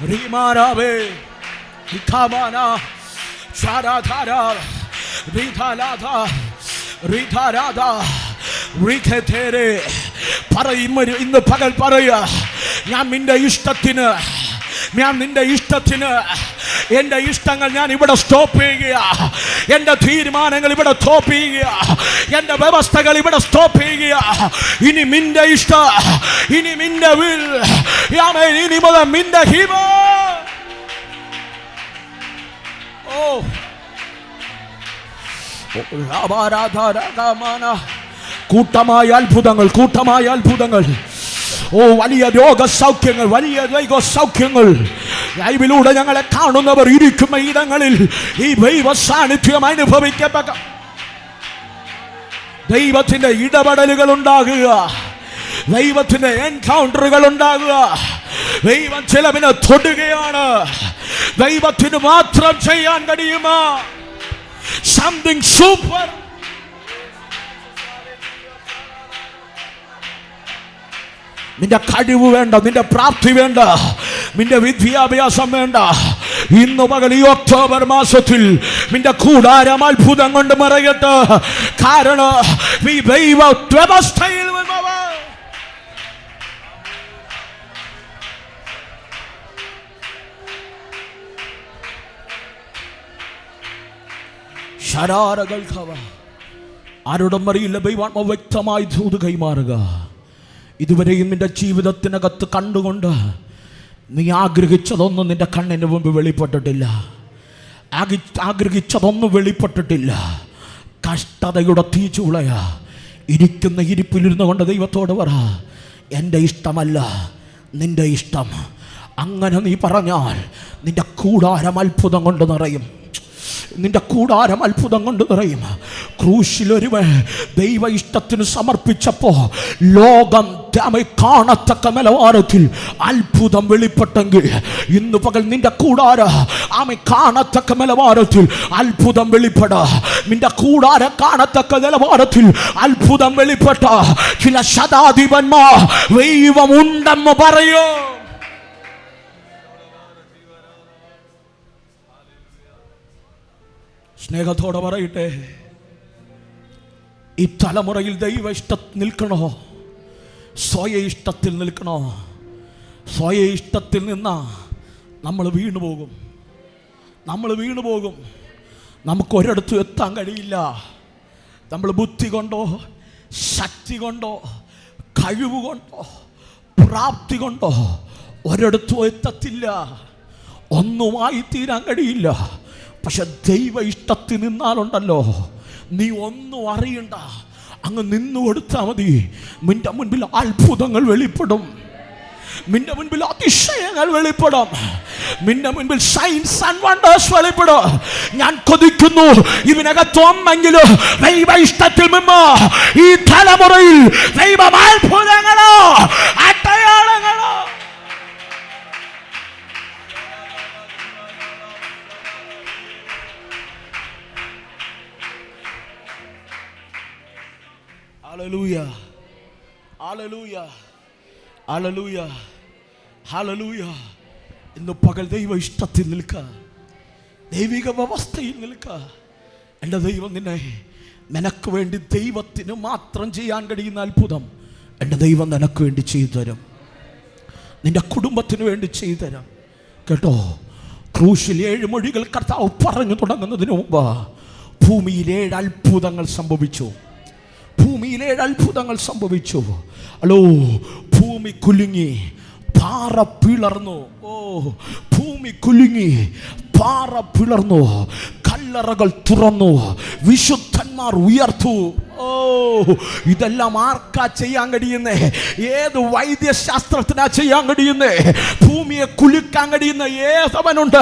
Rimarabe Ikamana Sharadara Ridalada Ritarada Riketere Parayimari in the Pagal Paraya Yaminda Istatina Miaminda Istatina in the Istangal Yani but a stopping in the Tirmanangal but a topping in the Babastagali but a stopping in Minda Ista in Minda will Yaman in Mother Minda Hiba. Oh കൂട്ടമായ അത്ഭുതങ്ങൾ ഓ വലിയ രോഗസൗഖ്യങ്ങൾ വലിയ ദൈവസൗഖ്യങ്ങൾ ലൈവിലൂടെ ഞങ്ങളെ കാണുന്നവർ ഇരിക്കുന്ന ഇടങ്ങളിൽ ഈ ദൈവ സാന്നിധ്യം അനുഭവിക്കപ്പെട്ട ദൈവത്തിന്റെ ഇടപെടലുകൾ ഉണ്ടാകുക ദൈവത്തിന്റെ എൻകൗണ്ടറുകൾ ഉണ്ടാകുക ദൈവം ചിലവിനെ തൊടുകയാണ് ദൈവത്തിന് മാത്രം ചെയ്യാൻ കഴിയുമോ something super നിന്റെ കഴിവ് വേണ്ട നിന്റെ പ്രാപ്തി വേണ്ട നിന്റെ വിദ്യാഭ്യാസം വേണ്ട ഇന്ന് പകൽ ഈ ഒക്ടോബർ മാസത്തിൽ നിന്റെ കൂടാരം അത്ഭുതം കൊണ്ട് നിറയട്ടെ കാരണം ഈ ദൈവ വ്യവസ്ഥയിൽ ആരോടും അറിയില്ല ദൈവാത്മാവ് വ്യക്തമായി ദൂത് കൈമാറുക ഇതുവരെയും നിന്റെ ജീവിതത്തിനകത്ത് കണ്ടുകൊണ്ട് നീ ആഗ്രഹിച്ചതൊന്നും നിന്റെ കണ്ണിന് മുമ്പ് വെളിപ്പെട്ടിട്ടില്ല ആഗ്രഹിച്ചതൊന്നും വെളിപ്പെട്ടിട്ടില്ല കഷ്ടതയുടെ തീച്ചുളയ ഇരിക്കുന്ന ഇരിപ്പിലിരുന്നു കൊണ്ട് ദൈവത്തോട് പറ എൻ്റെ ഇഷ്ടമല്ല നിന്റെ ഇഷ്ടം അങ്ങനെ നീ പറഞ്ഞാൽ നിന്റെ കൂടാരം അത്ഭുതം കൊണ്ട് നിറയും നിന്റെ കൂടാരം അത്ഭുതം കൊണ്ട് നിറയും ക്രൂശിലൊരുവൻ ദൈവ ഇഷ്ടത്തിന് സമർപ്പിച്ചപ്പോൾ ലോകം കാണത്തക്ക നിലവാരത്തിൽ അത്ഭുതം വെളിപ്പെട്ടെങ്കിൽ ഇന്ന് പകൽ നിന്റെ കൂടാര ആമെ കാണത്തക്ക നിലവാരത്തിൽ അത്ഭുതം വെളിപ്പെട നിന്റെ കൂടാര കാണത്തക്ക നിലവാരത്തിൽ അത്ഭുതം വെളിപ്പെട്ട ചില ശതാധിപന്മാർ ദൈവമുണ്ടെന്ന് പറയൂ സ്നേഹത്തോടെ പറയട്ടെ ഈ തലമുറയിൽ ദൈവ ഇഷ്ടത്തിൽ നിൽക്കണോ സ്വയ ഇഷ്ടത്തിൽ നിൽക്കണോ സ്വയ ഇഷ്ടത്തിൽ നിന്നാ നമ്മൾ വീണുപോകും നമുക്ക് ഒരിടത്തും എത്താൻ കഴിയില്ല നമ്മൾ ബുദ്ധി കൊണ്ടോ ശക്തി കൊണ്ടോ കഴിവ് കൊണ്ടോ പ്രാപ്തി കൊണ്ടോ ഒരിടത്തും എത്തത്തില്ല ഒന്നുമായി തീരാൻ കഴിയില്ല പക്ഷെ ദൈവ ഇഷ്ടത്തിൽ നിന്നാലുണ്ടല്ലോ നീ ഒന്നും അറിയണ്ട അങ്ങ് നിന്നു കൊടുത്താൽ മതി നിന്റെ മുൻപിൽ അത്ഭുതങ്ങൾ വെളിപ്പെടും നിന്റെ മുൻപിൽ അതിശയങ്ങൾ വെളിപ്പെടും നിന്റെ മുൻപിൽ സൈൻസ് ആൻഡ് വണ്ടേഴ്സ് വെളിപ്പെടും ഞാൻ കൊതിക്കുന്നു ഇതിനകത്തൊന്നെങ്കിലും ദൈവ ഇഷ്ടത്തിൽ നിന്ന് ഈ തലമുറയിൽ ദൈവ അത്ഭുതങ്ങളോ അടയാളങ്ങളോ Hallelujah. Hallelujah. Hallelujah. Hallelujah. ഇന്ന് പകൽ ദൈവ ഇഷ്ടത്തിൽ നിൽക്കുക ദൈവിക വ്യവസ്ഥയിൽ നിൽക്കുക എൻ്റെ ദൈവം നിനക്ക് വേണ്ടി ദൈവത്തിന് മാത്രം ചെയ്യാൻ കഴിയുന്ന അത്ഭുതം എൻ്റെ ദൈവം നിനക്ക് വേണ്ടി ചെയ്തു തരും നിന്റെ കുടുംബത്തിന് വേണ്ടി ചെയ്തു തരാം കേട്ടോ ക്രൂശിൽ 7 മൊഴികൾ കർത്താവ് പറഞ്ഞു തുടങ്ങുന്നതിന് മുമ്പ് ഭൂമിയിൽ 7 അത്ഭുതങ്ങൾ സംഭവിച്ചു ഹലോ ഭൂമി കുലുങ്ങി പാറ പിളർന്നു ഭൂമി കുലുങ്ങി പാറ പിളർന്നു കല്ലറകൾ തുറന്നു വിശുദ്ധന്മാർ ഉയർത്തു ഇതെല്ലാം ആർക്കാ ചെയ്യാൻ കഴിയുന്നേ ഏത് വൈദ്യശാസ്ത്രത്തിനാ ചെയ്യാൻ കഴിയുന്നേ ഭൂമിയെ കുലുക്കാൻ കഴിയുന്ന ഏതവനുണ്ട്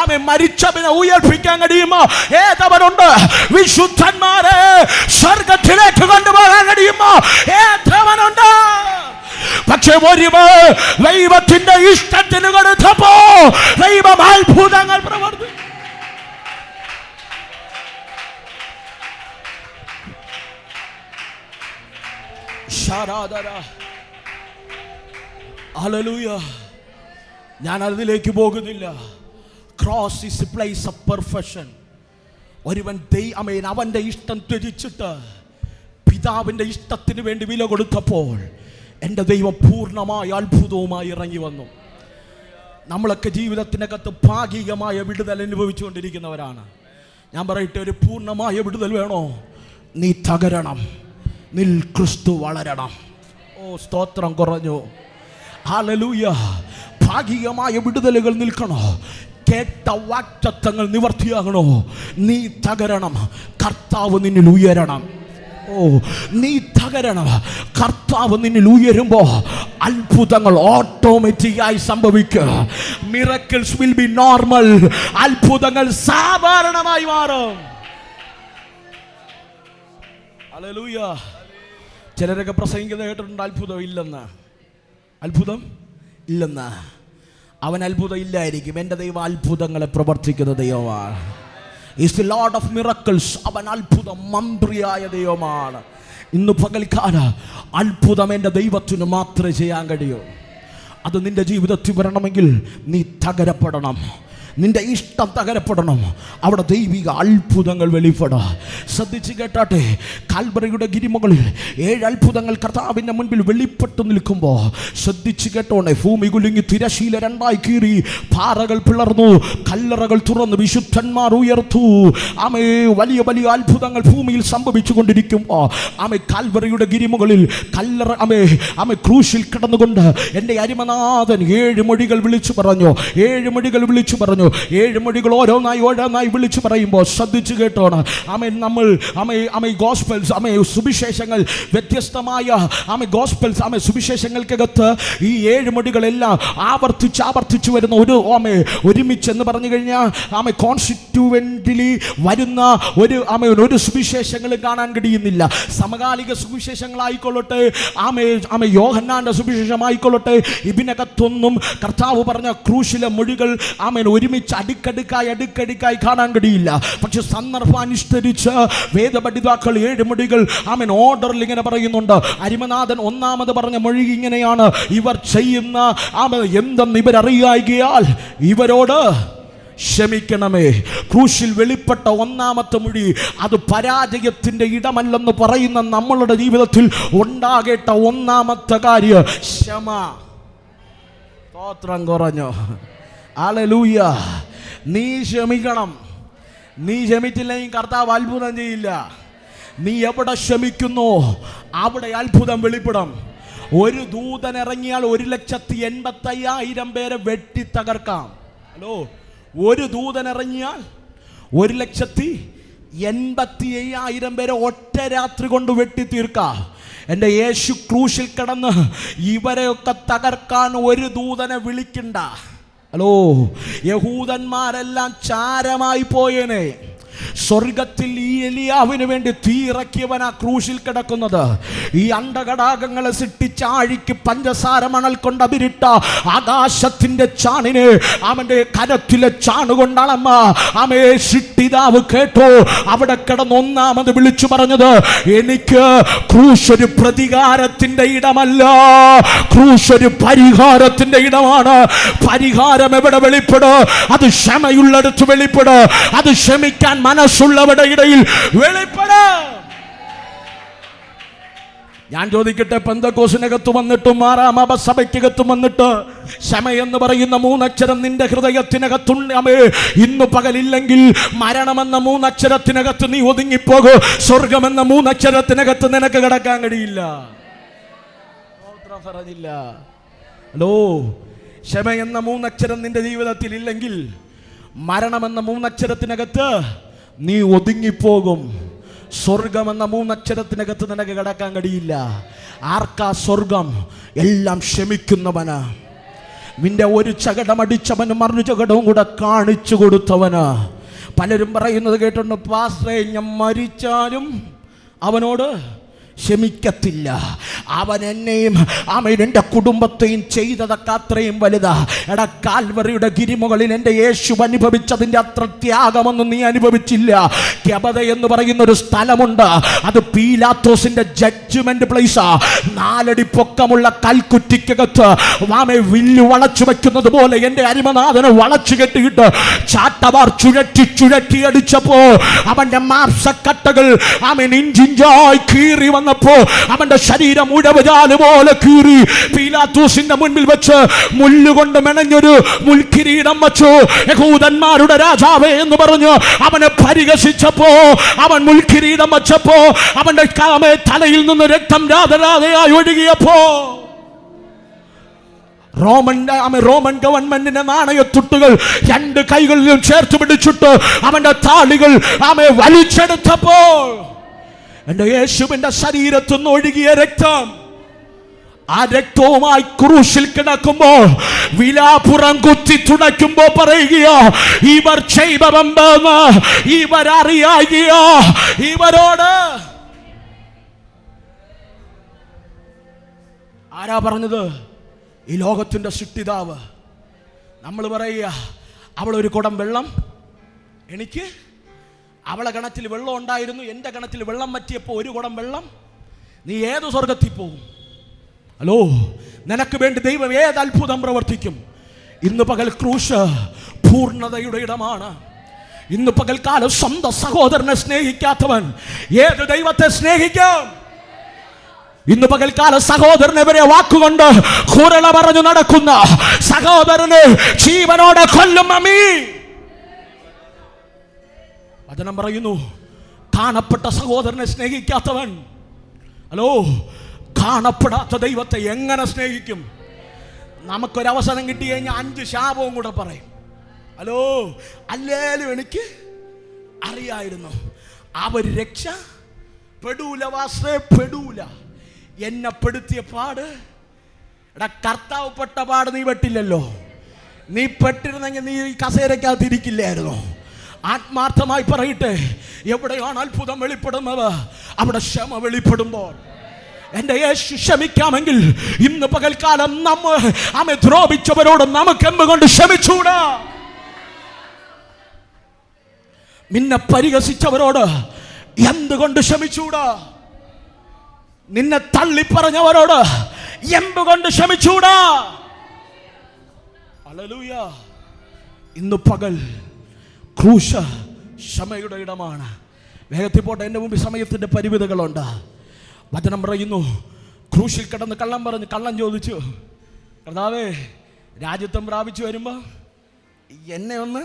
ആമേ മരിച്ചവനെ ഉയർപ്പിക്കാൻ കഴിയുമോ ഏതവനുണ്ട് വിശുദ്ധന്മാരെ സ്വർഗത്തിലേക്ക് കൊണ്ടുപോകാൻ കഴിയുമോ ഏതവനുണ്ട് പക്ഷെ ദൈവത്തിന്റെ ഇഷ്ടത്തിന് കൊടുത്തപ്പോ ദൈവം അത്ഭുതങ്ങൾ പ്രവർത്തിച്ചു ഹല്ലേലൂയ. ഞാൻ അതിലേക്ക് പോകുന്നില്ല. Cross is A place of perfection. ഒരുവൻ അവൻ്റെ ഇഷ്ടം ത്യജിച്ചിട്ട് പിതാവിൻ്റെ ഇഷ്ടത്തിന് വേണ്ടി വില കൊടുത്തപ്പോൾ എൻ്റെ ദൈവം പൂർണ്ണമായ അത്ഭുതവുമായി ഇറങ്ങി വന്നു. നമ്മളൊക്കെ ജീവിതത്തിനകത്ത് ഭാഗികമായ വിടുതൽ അനുഭവിച്ചുകൊണ്ടിരിക്കുന്നവരാണ്. ഞാൻ പറയട്ടെ, ഒരു പൂർണ്ണമായ വിടുതൽ വേണോ? നീ തകരണം, നിൽ ക്രിസ്തു വളരണം. ഓ സ്തോത്രം കുറഞ്ഞു. ഹല്ലേലൂയ. ഭാഗികമായ വിടുതലുകൾ നിൽക്കണോ? കേട്ട വാഗ്ദത്തങ്ങൾ നിവർത്തിയാകണോ? നീ തകരണം, കർത്താവ് നിന്നിൽ ഉയരണം. ഓ നീ തകരണം, കർത്താവ് നിന്നിൽ ഉയരുമ്പോ അത്ഭുതങ്ങൾ ഓട്ടോമാറ്റിക്കായി സംഭവിക്കുക. Miracles will be normal. അത്ഭുതങ്ങൾ സാധാരണമായി മാറും. ഹല്ലേലൂയ. ചിലരൊക്കെ പ്രസംഗിക്കുന്നത് കേട്ടിട്ടുണ്ട്, അത്ഭുതം ഇല്ലെന്ന്. അത്ഭുതം ഇല്ലെന്ന്. അവൻ അത്ഭുതം ഇല്ലായിരിക്കും. എൻ്റെ ദൈവം അത്ഭുതങ്ങളെ പ്രവർത്തിക്കുന്ന ദൈവമാണ്. Is the Lord of miracles. അവൻ അത്ഭുത മന്ത്രിയായ ദൈവമാണ്. ഇന്ന് പകൽക്കാല അത്ഭുതം എൻ്റെ ദൈവത്തിന് മാത്രമേ ചെയ്യാൻ കഴിയൂ. അത് നിൻ്റെ ജീവിതത്തിൽ വരണമെങ്കിൽ നീ തകരപ്പെടണം, നിന്റെ ഇഷ്ടം തകരപ്പെടണം. അവിടെ ദൈവിക അത്ഭുതങ്ങൾ വെളിപ്പെടുക. ശ്രദ്ധിച്ച് കേട്ടാട്ടെ, കാൽവറിയുടെ ഗിരിമുകളിൽ 7 അത്ഭുതങ്ങൾ കർത്താവിൻ്റെ മുൻപിൽ വെളിപ്പെട്ടു നിൽക്കുമ്പോൾ ശ്രദ്ധിച്ച് കേട്ടോണേ. ഭൂമി കുലുങ്ങി, തിരശീല 2 കീറി, പാറകൾ പിളർന്നു, കല്ലറകൾ തുറന്നു, വിശുദ്ധന്മാർ ഉയർത്തു. ആമേ, വലിയ വലിയ അത്ഭുതങ്ങൾ ഭൂമിയിൽ സംഭവിച്ചു കൊണ്ടിരിക്കുമ്പോൾ ആമേ കാൽവറിയുടെ ഗിരിമുകളിൽ കല്ലറ ക്രൂശിൽ കിടന്നുകൊണ്ട് എൻ്റെ അരിമനാഥൻ 7 മൊഴികൾ വിളിച്ചു പറഞ്ഞു. 7 മൊഴികൾ വിളിച്ചു പറഞ്ഞു. 7 മൊഴികൾ ഓരോന്നായി വിളിച്ചു പറയുമ്പോൾ ശ്രദ്ധിച്ചു കേട്ടോണം. ഗോസ്പൽസ്, സുവിശേഷങ്ങൾ, വ്യത്യസ്തമായ ഗോസ്പൽസ്, സുവിശേഷങ്ങൾക്കകത്ത് ഈ 7 മൊഴികളെല്ലാം ആവർത്തിച്ച് വരുന്ന ഒരുമിച്ച് എന്ന് പറഞ്ഞു കഴിഞ്ഞാൽ കോൺസ്റ്റിറ്റ്യൂവൻ്റിലി വരുന്ന ഒരു സുവിശേഷങ്ങളും കാണാൻ കഴിയുന്നില്ല. സമകാലിക സുവിശേഷങ്ങളായിക്കൊള്ളട്ടെ, യോഹന്നാന്റെ സുവിശേഷമായിക്കൊള്ളട്ടെ, ഇതിനകത്തൊന്നും കർത്താവ് പറഞ്ഞ ക്രൂശിലെ മൊഴികൾ ഒരുമിച്ച് അടുക്കടുക്കായി കാണാൻ കഴിയില്ല. പക്ഷെ സന്ദർഭാനുസരിച്ച് വേദപണ്ഡിതാക്കൾ 7 മൊഴികൾ ഓർഡറിൽ ഇങ്ങനെ പറയുന്നുണ്ട്. അരിമനാഥൻ 1ാമത് പറഞ്ഞ മൊഴി ഇങ്ങനെയാണ്: ഇവർ ചെയ്യുന്ന എന്തെന്ന് ഇവരറിയായികയാൽ ഇവരോട് ക്ഷമിക്കണമേ. ക്രൂശിൽ വെളിപ്പെട്ട 1ാമത്തെ മൊഴി അത് പരാജയത്തിന്റെ ഇടമല്ലെന്ന് പറയുന്ന നമ്മളുടെ ജീവിതത്തിൽ ഉണ്ടാകേണ്ട 1ാമത്തെ കാര്യം ക്ഷമ. സ്തോത്രം കുറഞ്ഞു. ഹല്ലേലൂയ. നീ ക്ഷമിക്കണം. നീ ക്ഷമിച്ചില്ലെങ്കിൽ കർത്താവ് അത്ഭുതം ചെയ്യില്ല. നീ എവിടെ ക്ഷമിക്കുന്നു അവിടെ അത്ഭുതം വെളിപ്പെടും. ഒരു ദൂതൻ ഇറങ്ങിയാൽ 1,85,000 പേരെ വെട്ടി തകർക്കാം. ഹലോ, ഒരു ദൂതൻ ഇറങ്ങിയാൽ 1,85,000 പേരെ ഒറ്റ രാത്രി കൊണ്ട് വെട്ടി തീർക്കാം. എൻ്റെ യേശു ക്രൂശിൽ കിടന്ന് ഇവരെയൊക്കെ തകർക്കാൻ ഒരു ദൂതനെ വിളിക്കണ്ട. ഹലോ, യഹൂദന്മാരെല്ലാം ചാരമായി പോയേനെ. സ്വർഗത്തിൽ ഈ എലിയാവിന് വേണ്ടി തീ ഇറക്കിയവനാ ക്രൂശിൽ കിടക്കുന്നത്. ഈ അണ്ടകടാകങ്ങളെ സൃഷ്ടിച്ച ആഴിക്ക് പഞ്ചസാര മണൽ കൊണ്ട് അതിരിട്ട ആകാശത്തിന്റെ ചാണിനെ അവന്റെ കരത്തിലെ ചാണുകൊണ്ടളമ്മ സൃഷ്ടിതാവ് കേട്ടോ. അവിടെ കിടന്ന് 1ാമത് വിളിച്ചു പറഞ്ഞത്, എനിക്ക് ക്രൂശ് ഒരു പ്രതികാരത്തിന്റെ ഇടമല്ല, ക്രൂശ് ഒരു പരിഹാരത്തിന്റെ ഇടമാണ്. പരിഹാരം എവിടെ വെളിപ്പെടും? അത് ക്ഷമയുള്ളിടത്ത് വെളിപ്പെടും. അത് ക്ഷമിക്കാൻ മനസ്സുള്ളവരുടെ ഇടയിൽ വെളിപ്പെടാം. ഞാൻ ചോദിക്കട്ടെ, പെന്തക്കോസിനകത്ത് വന്നിട്ടും മാറാമസഭയ്ക്കകത്ത് വന്നിട്ട് ക്ഷമയെന്ന് പറയുന്ന 3 അക്ഷരം നിന്റെ ഹൃദയത്തിനകത്തുണ്ട്. ഇന്ന് പകലില്ലെങ്കിൽ മരണമെന്ന 3 അക്ഷരത്തിനകത്ത് നീ ഒതുങ്ങിപ്പോകും. സ്വർഗമെന്ന 3 അക്ഷരത്തിനകത്ത് നിനക്ക് കിടക്കാൻ കഴിയില്ല. പറഞ്ഞില്ല. ഹലോ, ക്ഷമയെന്ന 3 അക്ഷരം നിന്റെ ജീവിതത്തിൽ ഇല്ലെങ്കിൽ മരണമെന്ന 3 അക്ഷരത്തിനകത്ത് നീ ഒതുങ്ങിപ്പോകും. സ്വർഗമെന്ന 3 അക്ഷരത്തിനകത്ത് നിനക്ക് കിടക്കാൻ കഴിയില്ല. ആർക്കാ സ്വർഗം? എല്ലാം ക്ഷമിക്കുന്നവന്. നിന്റെ ഒരു ചകടമടിച്ചവന് മറു ചകടവും കൂടെ കാണിച്ചു കൊടുത്തവന്. പലരും പറയുന്നത് കേട്ടുണ്ട്, പാസ്റ്ററേ, ഞാൻ മരിച്ചാലും അവനോട് ക്ഷമിക്കത്തില്ല. അവൻ എന്നെയും എൻ്റെ കുടുംബത്തെയും ചെയ്തതൊക്കെ അത്രയും വലുതാ. എടാ, കാൽവറിയുടെ ഗിരിമുകളിൽ എൻ്റെ യേശു അനുഭവിച്ചതിൻ്റെ അത്ര ത്യാഗമൊന്നും നീ അനുഭവിച്ചില്ല. കെബദ എന്ന് പറയുന്ന ഒരു സ്ഥലമുണ്ട്. അത് പീലാത്തോസിന്റെ ജഡ്ജ്മെന്റ് പ്ലേസാ. 4 അടി പൊക്കമുള്ള കൽക്കുറ്റിക്കകത്ത് വില്ലു വളച്ചു വെക്കുന്നത് പോലെ എൻ്റെ അരിമനാഥനെ വളച്ചു കെട്ടിയിട്ട് ചാട്ടവാർ ചുഴറ്റി അടിച്ചപ്പോ അവന്റെ മാംസക്കട്ടകൾ ഇഞ്ചിഞ്ചായി കീറി വന്നപ്പോ അവന്റെ ശരീരം ഉഴവുചാല് പോലെ കീറി പീലാത്തോസിന്റെ മുൻപിൽ വെച്ച് മുല്ലുകൊണ്ട് മെനഞ്ഞൊരു മുൾക്കിരീടം വെച്ചു. യഹൂദന്മാരുടെ രാജാവേ എന്ന് പറഞ്ഞു അവനെ പരിഹസിച്ചപ്പോ, അവൻ മുൾക്കിരീടം വെച്ചപ്പോ അവന്റെ തലയിൽ നിന്ന് രക്തം രാധരാധയായി ഒഴുകിയപ്പോ റോമൻ ഗവൺമെന്റിന്റെ നാണയത്തുട്ടുകൾ 2 കൈകളിലും ചേർത്ത് പിടിച്ചിട്ട് അവന്റെ താളികൾ വലിച്ചെടുത്തപ്പോൾ എന്റെ യേശുവിന്റെ ശരീരത്തിൽ നിന്ന് ഒഴുകിയ രക്തം, ആ രക്തവുമായി ക്രൂശിൽ കിടക്കുമ്പോൾ വിലാപുറം കുത്തി തുടയ്ക്കുമ്പോ പറയുകയോ, ഇവർ ചെയ്തതെന്തെന്ന് ഇവരറിയാകിയോ. ഇവരോട് ആരാ പറഞ്ഞത്? ഈ ലോകത്തിന്റെ സൃഷ്ടിതാവ്. നമ്മൾ പറയുക, അവളൊരു കുടം വെള്ളം എനിക്ക്, അവളെ ഗണത്തിൽ വെള്ളം ഉണ്ടായിരുന്നു, എൻ്റെ ഗണത്തിൽ വെള്ളം വറ്റിയപ്പോൾ ഒരു കുടം വെള്ളം. നീ ഏത് സ്വർഗത്തിൽ പോകും? ഹലോ, നിനക്ക് വേണ്ടി ദൈവം ഏത് അത്ഭുതം പ്രവർത്തിക്കും? ഇന്ന് പകൽ ക്രൂശ് പൂർണ്ണതയുടെ ഇടമാണ്. ഇന്ന് പകൽക്കാലം സ്വന്തം സഹോദരനെ സ്നേഹിക്കാത്തവൻ ഏത് ദൈവത്തെ സ്നേഹിക്കും? ഇന്ന് പകൽക്കാലം സഹോദരനെവരെ വാക്കുകൊണ്ട് കുരള പറഞ്ഞു നടക്കുന്ന സഹോദരന് ജീവനോടെ കൊല്ലും അമ്മീ. വചനം പറയുന്നു, കാണപ്പെട്ട സഹോദരനെ സ്നേഹിക്കാത്തവൻ, ഹലോ, കാണപ്പെടാത്ത ദൈവത്തെ എങ്ങനെ സ്നേഹിക്കും? നമുക്കൊരവസരം കിട്ടി കഴിഞ്ഞാൽ 5 ശാപവും കൂടെ പറയും. ഹലോ, അല്ലേലും എനിക്ക് അറിയായിരുന്നു അവർ രക്ഷപ്പെടൂല, പെടൂല. എന്നെ പെടുത്തിയ പാട്, എടാ കർത്താവ് പെട്ട പാട് നീ പെട്ടില്ലല്ലോ. നീ പെട്ടിരുന്നെങ്കിൽ നീ ഈ കസേരക്കകത്ത് ഇരിക്കില്ലായിരുന്നു. ആത്മാർത്ഥമായി പറയട്ടെ, എവിടെയാണ് അത്ഭുതം വെളിപ്പെടുന്നത്? അവിടെ ക്ഷമ വെളിപ്പെടുമ്പോൾ. എൻ്റെ യേശു ക്ഷമിക്കാമെങ്കിൽ ഇന്ന് പകൽക്കാലം നമ്മെ ദ്രോഹിച്ചവരോട് നമുക്ക് എന്തുകൊണ്ട് ക്ഷമിച്ചൂടാ? നിന്നെ പരിഹസിച്ചവരോട് എന്തുകൊണ്ട് ക്ഷമിച്ചൂടാ? നിന്നെ തള്ളിപ്പറഞ്ഞവരോട് എന്തുകൊണ്ട് ക്ഷമിച്ചൂടാ? ഹല്ലേലൂയ. ഇന്ന് പകൽ ക്രൂശ് ക്ഷമയുടെ ഇടമാണ്. വേഗത്തിൽ പോട്ടെ, എൻ്റെ മുമ്പിൽ സമയത്തിൻ്റെ പരിമിതികളുണ്ട്. വചനം പറയുന്നു, ക്രൂശിൽ കിടന്ന് കള്ളം ചോദിച്ചു, കർത്താവേ, രാജ്യത്വം പ്രാപിച്ചു വരുമ്പോൾ എന്നെ ഒന്ന്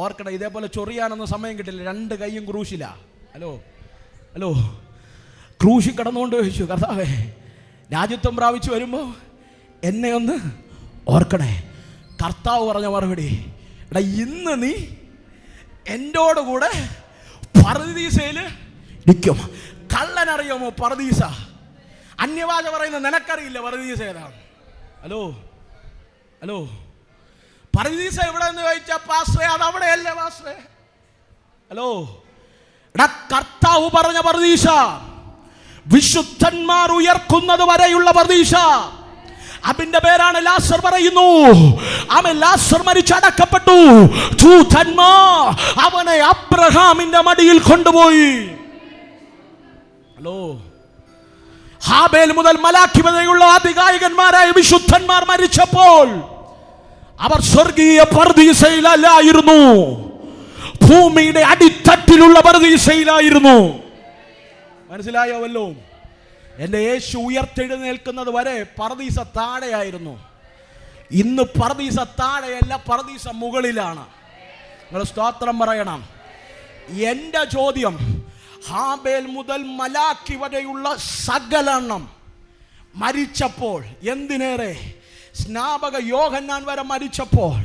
ഓർക്കണം. ഇതേപോലെ ചൊറിയാനൊന്നും സമയം കിട്ടില്ല, 2 കൈയും ക്രൂശിലാ. ഹലോ, ക്രൂശിൽ കിടന്നുകൊണ്ട് ചോദിച്ചു, കർത്താവേ, രാജ്യത്വം പ്രാപിച്ചു വരുമ്പോൾ എന്നെ ഒന്ന് ഓർക്കണേ. കർത്താവ് പറഞ്ഞ മറുപടി, എടാ, ഇന്ന് നീ എന്നോട് കൂടെ പറുദീസയിൽ ഇരിക്കും. കള്ളനറിയാമോ പറുദീസ? അന്യഭാഷ പറയുന്ന നിനക്കറിയില്ല പറുദീസ ഏതാണ്? ഹലോ, പറുദീസ എവിടെ എന്ന് ചോദിച്ചാൽ പാസ്റ്ററേ, അത് അവിടെയല്ലേ പാസ്റ്ററേ. ഹലോ, എടാ, കർത്താവ് പറഞ്ഞ പറുദീസ, വിശുദ്ധന്മാർ ഉയർക്കുന്നത് വരെയുള്ള പറുദീസ. അതിന്റെ പേരാണ് ലാസർ. പറയുന്നു, അവൻ ലാസർ മരിച്ചടക്കപ്പെട്ടു. ദൂതന്മാർ അവനെ അബ്രഹാമിന്റെ മടിയിൽ കൊണ്ടുപോയി. ഹലോ, ഹാബേൽ മുതൽ മലാഖി വരെയുള്ള ആദിഗായകന്മാരായ വിശുദ്ധന്മാർ മരിച്ചപ്പോൾ അവർ സ്വർഗീയ പറുദീസയിലായിരുന്നു, ഭൂമിയുടെ അടിത്തട്ടിലുള്ള പറുദീസയിലായിരുന്നു. മനസ്സിലായോ വല്ലോ? എൻ്റെ യേശു ഉയർത്തെഴുന്നേൽക്കുന്നത് വരെ പറുദീസ താഴെയായിരുന്നു. ഇന്ന് പറുദീസ താഴെയല്ല, പറുദീസ മുകളിലാണ്. നിങ്ങൾ സ്തോത്രം പറയണം. എൻ്റെ ചോദ്യം, ഹാബേൽ മുതൽ മലാഖി വരെയുള്ള സകലെണ്ണം മരിച്ചപ്പോൾ, എന്തിനേറെ സ്നാപക യോഹന്നാൻ വരെ മരിച്ചപ്പോൾ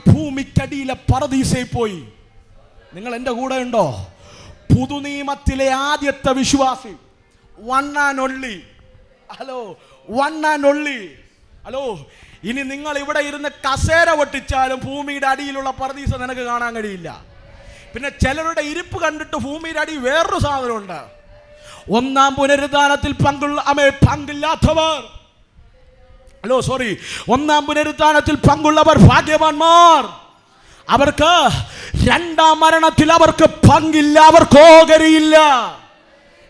ഭൂമിക്കടിയിലെ പറുദീസയിൽ പോയി. നിങ്ങൾ എൻ്റെ കൂടെ ഉണ്ടോ? പുതുനിയമത്തിലെ ആദ്യത്തെ വിശ്വാസി, വൺ ആൻഡ് ഓൺലി. ഹലോ, ഇനി നിങ്ങൾ ഇവിടെ ഇരുന്ന് കസേര പൊട്ടിച്ചാലും ഭൂമിയുടെ അടിയിലുള്ള പറുദീസ നിനക്ക് കാണാൻ കഴിയില്ല. പിന്നെ ചിലരുടെ ഇരിപ്പ് കണ്ടിട്ട് ഭൂമിയുടെ അടി വേറൊരു സാധനമുണ്ട്. ഒന്നാം പുനരുദ്ധാനത്തിൽ പങ്കില്ലാത്തവർ, ഒന്നാം പുനരുദ്ധാനത്തിൽ പങ്കുള്ളവർ ഭാഗ്യവാന്മാർ. അവർക്ക് രണ്ടാം മരണത്തിൽ അവർക്ക് പങ്കില്ല, അവർക്ക് ഓഹരിയില്ല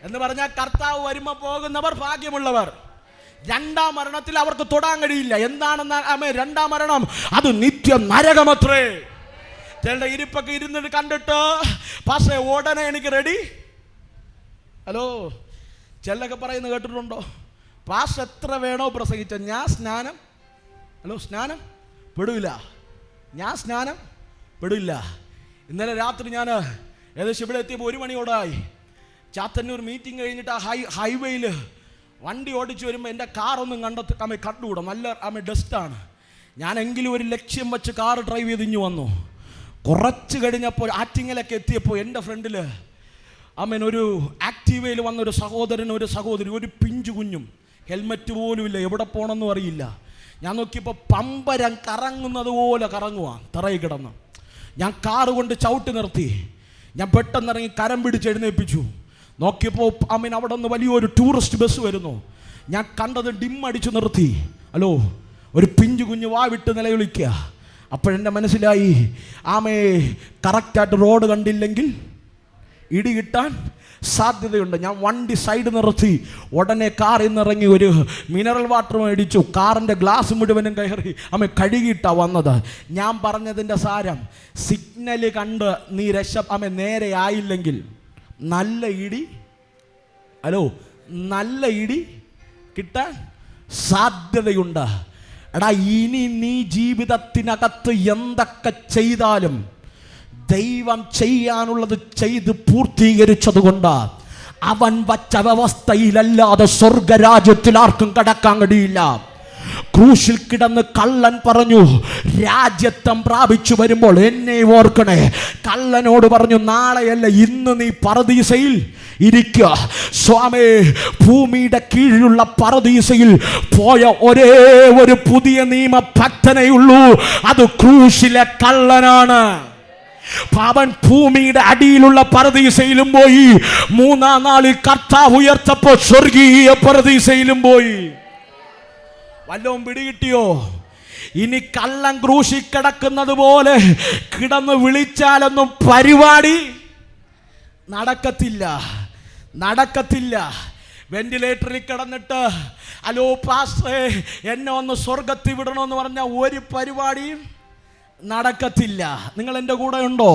എന്ന് പറഞ്ഞാൽ കർത്താവ് വരുമ്പോൾ പോകുന്നവർ ഭാഗ്യമുള്ളവർ. രണ്ടാം മരണത്തിൽ അവർക്ക് തൊടാൻ കഴിയില്ല. എന്താണെന്ന് രണ്ടാം മരണം? അത് നിത്യ നരകമത്രേ. ചിലരുടെ ഇരിപ്പൊക്കെ ഇരുന്നിട്ട് കണ്ടിട്ട് പക്ഷേ ഉടനെ എനിക്ക് റെഡി. ചിലരൊക്കെ പറയുന്നത് കേട്ടിട്ടുണ്ടോ? പാസ് എത്ര വേണോ പ്രസംഗിച്ച ഞാൻ സ്നാനം സ്നാനം പെടില്ല, ഞാൻ സ്നാനം പെടില്ല. ഇന്നലെ രാത്രി ഞാൻ ഏകദേശം ഇവിടെ എത്തിയപ്പോൾ 1 മണിയോടായി. ചാത്തന്നൂർ മീറ്റിംഗ് കഴിഞ്ഞിട്ട് ആ ഹൈവേയിൽ വണ്ടി ഓടിച്ച് വരുമ്പോൾ എൻ്റെ കാറൊന്നും കണ്ടുകൂടാ, നല്ല ഡസ്റ്റാണ്. ഞാനെങ്കിലും ഒരു ലക്ഷ്യം വെച്ച് കാർ ഡ്രൈവ് ചെയ്ത് ഇഞ്ഞു വന്നു. കുറച്ച് കഴിഞ്ഞപ്പോൾ ആറ്റിങ്ങലൊക്കെ എത്തിയപ്പോൾ എൻ്റെ ഫ്രണ്ടിൽ ഒരു ആക്റ്റീവയിൽ വന്ന ഒരു സഹോദരൻ, ഒരു സഹോദരി, ഒരു പിഞ്ചു കുഞ്ഞും, ഹെൽമെറ്റ് പോലും ഇല്ല, എവിടെ പോകണമെന്നും അറിയില്ല. ഞാൻ നോക്കിയപ്പോൾ പമ്പരം കറങ്ങുന്നത് പോലെ കറങ്ങുക തറയിൽ കിടന്ന്. ഞാൻ കാറ് കൊണ്ട് ചവിട്ടി നിർത്തി. ഞാൻ പെട്ടെന്ന് ഇറങ്ങി കരം പിടിച്ച് എഴുന്നേൽപ്പിച്ചു. നോക്കിയപ്പോൾ അവിടെ നിന്ന് വലിയൊരു ടൂറിസ്റ്റ് ബസ് വരുന്നു. ഞാൻ കണ്ടത് ഡിമ്മടിച്ചു നിർത്തി. ഒരു പിഞ്ചു കുഞ്ഞ് വാവിട്ട് നിലവിളിക്കുക. അപ്പോഴെൻ്റെ മനസ്സിലായി, കറക്റ്റായിട്ട് റോഡ് കണ്ടില്ലെങ്കിൽ ഇടി കിട്ടാൻ സാധ്യതയുണ്ട്. ഞാൻ വണ്ടി സൈഡ് നിർത്തി. ഉടനെ കാറിൽ നിന്നിറങ്ങി ഒരു മിനറൽ വാട്ടർ മേടിച്ചു. കാറിൻ്റെ ഗ്ലാസ് മുഴുവനും കഴുകിയിട്ടാണ് വന്നത്. ഞാൻ പറഞ്ഞതിൻ്റെ സാരം, സിഗ്നൽ കണ്ട് നീ നേരെ ആയില്ലെങ്കിൽ നല്ല ഇടി നല്ല ഇടി കിട്ടാൻ സാധ്യതയുണ്ട്. ഇനി നീ ജീവിതത്തിനകത്ത് എന്തൊക്കെ ചെയ്താലും ദൈവം ചെയ്യാനുള്ളത് ചെയ്ത് പൂർത്തീകരിച്ചതുകൊണ്ട് അവൻ വച്ച വ്യവസ്ഥയിലല്ലാതെ സ്വർഗരാജ്യത്തിൽ ആർക്കും കടക്കാൻ കഴിയില്ല. ക്രൂശിൽ കിടന്ന് കള്ളൻ പറഞ്ഞു, രാജ്യത്വം പ്രാപിച്ചു വരുമ്പോൾ എന്നെ ഓർക്കണേ. കള്ളനോട് പറഞ്ഞു, നാളെയല്ല ഇന്ന് നീ പറുദീസയിൽ ഇരിക്കുക. സ്വാമി, ഭൂമിയുടെ കീഴിലുള്ള പറുദീസയിൽ പോയ ഒരേ ഒരു പുതിയ നിയമ ഭക്തനേയുള്ളൂ, അത് ക്രൂശിലെ കള്ളനാണ്. അവൻ ഭൂമിയുടെ അടിയിലുള്ള പറുദീസയിലും പോയി, 3-ാം നാളിൽ കർത്താവ് ഉയർത്തപ്പോൾ സ്വർഗീയ പറുദീസയിലും പോയി. വല്ലവും പിടികിട്ടിയോ? ഇനി കള്ളൻ ക്രൂശിൽ കിടക്കുന്നത് പോലെ കിടന്ന് വിളിച്ചാലൊന്നും പരിപാടി നടക്കത്തില്ല. വെന്റിലേറ്ററിൽ കിടന്നിട്ട് പാസ്റ്ററേ എന്നെ ഒന്ന് സ്വർഗത്തിൽ വിടണമെന്ന് പറഞ്ഞാൽ ഒരു പരിപാടിയും നടക്കത്തില്ല. നിങ്ങൾ എൻ്റെ കൂടെ ഉണ്ടോ?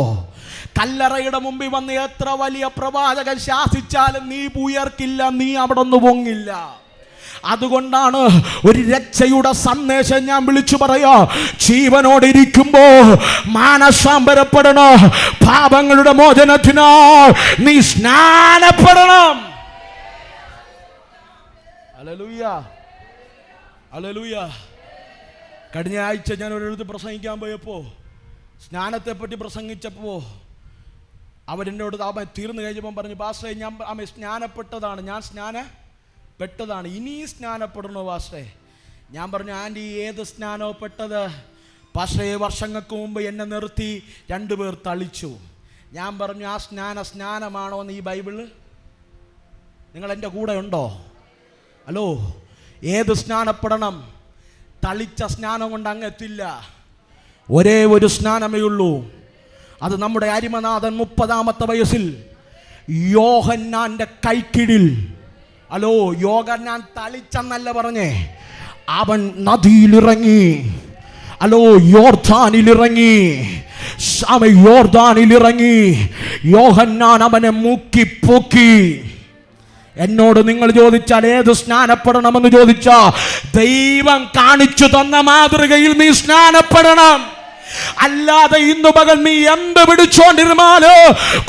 കല്ലറയുടെ മുമ്പിൽ വന്ന് എത്ര വലിയ പ്രവാചകൻ ശാസിച്ചാലും നീ ഉയർക്കില്ല, നീ അവിടെ നിന്ന് പൊങ്ങില്ല. അതുകൊണ്ടാണ് ഒരു രക്ഷയുടെ സന്ദേശം ഞാൻ വിളിച്ചു പറയാ. ജീവനോടെ ഇരിക്കുമ്പോ മാനസാന്തരപ്പെടണം. പാപങ്ങളുടെ മോചനത്തിനായി നീ സ്നാനപ്പെടണം. ഹല്ലേലൂയ. കഴിഞ്ഞ ആഴ്ച ഞാൻ ഒരിടത്ത് പ്രസംഗിക്കാൻ പോയപ്പോൾ സ്നാനത്തെപ്പറ്റി പ്രസംഗിച്ചപ്പോൾ അവരെന്നോട് തീർന്നു കഴിഞ്ഞപ്പോൾ പറഞ്ഞു, പാസ്റ്റേ ഞാൻ സ്നാനപ്പെട്ടതാണ്, ഞാൻ സ്നാനപ്പെട്ടതാണ്, ഇനി സ്നാനപ്പെടണോ പാസ്റ്റേ? ഞാൻ പറഞ്ഞു, ആൻറ്റി ഏത് സ്നാനോ പെട്ടത്? പാസ്റ്റേ വർഷങ്ങൾക്ക് മുമ്പ് എന്നെ നിർത്തി 2 പേർ തളിച്ചു. ഞാൻ പറഞ്ഞു, ആ സ്നാനമാണോ എന്ന് ഈ ബൈബിള്? നിങ്ങൾ എൻ്റെ കൂടെ ഉണ്ടോ? ഏത് സ്നാനപ്പെടണം? തളിച്ച സ്നാനം കൊണ്ട് അങ്ങ് എത്തില്ല. ഒരേ ഒരു സ്നാനമേ ഉള്ളൂ. അത് നമ്മുടെ അരിമനാഥൻ 30-ാമത്തെ വയസ്സിൽ യോഹന്നാന്റെ കൈക്കിടിൽ, യോഹന്നാൻ തളിച്ചെന്നല്ല പറഞ്ഞേ, അവൻ നദിയിലിറങ്ങി, യോർദാനിലിറങ്ങി യോഹന്നാൻ അവനെ മുക്കിപ്പൊക്കി. എന്നോട് നിങ്ങൾ ചോദിച്ചാൽ ഏത് സ്നാനപ്പെടണമെന്ന് ചോദിച്ചാ, ദൈവം കാണിച്ചു തന്ന മാതൃകയിൽ നീ സ്നാനപ്പെടണം. അല്ലാതെ ഇന്നു പകൽ നീ എന്ത് പിടിച്ചോണ്ടിരുന്നാലോ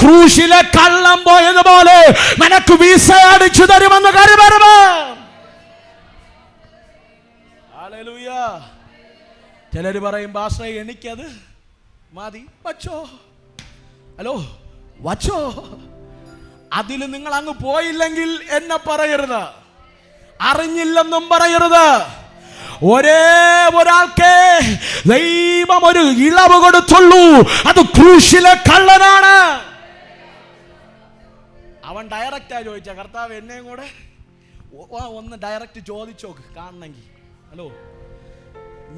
ക്രൂശിലെ കള്ളം പോയതുപോലെ നിനക്ക് വിസ അടിച്ചു തരുമെന്ന് കരുതരുത്. ഹല്ലേലൂയ. ചിലര് പറയും, പാസ്റ്റർ എനിക്കത് മതി, വച്ചോ. അതിൽ നിങ്ങൾ അങ്ങ് പോയില്ലെങ്കിൽ എന്നെ പറയരുത്, അറിഞ്ഞില്ലെന്നും പറയരുത്. ഒരേ ഒരാൾക്ക് ദൈവം ഒരു ഇളവ് കൊടുത്തുള്ളൂ, അത് ക്രൂശിലെ കള്ളനാണ്. അവൻ ഡയറക്റ്റാ ചോദിച്ച, കർത്താവ് എന്നെയും കൂടെ ഒന്ന് ഡയറക്റ്റ് ചോദിച്ചോക്ക് കാണണമെങ്കിൽ. ഹലോ,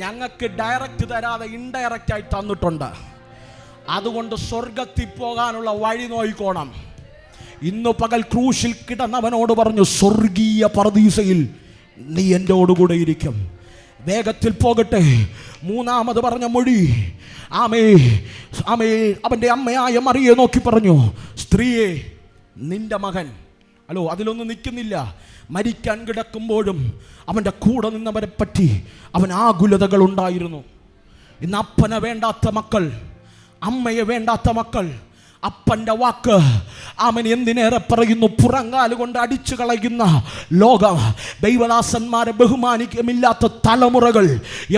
ഞങ്ങൾക്ക് ഡയറക്റ്റ് തരാതെ ഇൻഡയറക്റ്റ് ആയി തന്നിട്ടുണ്ട്. അതുകൊണ്ട് സ്വർഗത്തിൽ പോകാനുള്ള വഴി നോയിക്കോണം. ഇന്നു പകൽ ക്രൂശിൽ കിടന്നവനോട് പറഞ്ഞു, സ്വർഗീയ പർദീസയിൽ നീ എന്നോടുകൂടെ ഇരിക്കും. വേഗത്തിൽ പോകട്ടെ. മൂന്നാമത് പറഞ്ഞ മൊഴി, ആമേ ആമേ അവൻ്റെ അമ്മയായ മറിയെ നോക്കി പറഞ്ഞു, സ്ത്രീയെ നിന്റെ മകൻ. ഹലോ, അതിലൊന്നും നിൽക്കുന്നില്ല. മരിക്കാൻ കിടക്കുമ്പോഴും അവൻ്റെ കൂടെ നിന്നവരെ പറ്റി അവൻ ആകുലതകൾ ഉണ്ടായിരുന്നു. ഇന്ന് അപ്പനെ വേണ്ടാത്ത മക്കൾ, അമ്മയെ വേണ്ടാത്ത മക്കൾ, അപ്പൻ്റെ വാക്ക് അവൻ എന്തിനേറെ പറയുന്നു, പുറങ്കാല് കൊണ്ട് അടിച്ചു കളയുന്ന ലോകം, ദൈവദാസന്മാരെ ബഹുമാനിക്കുമില്ലാത്ത തലമുറകൾ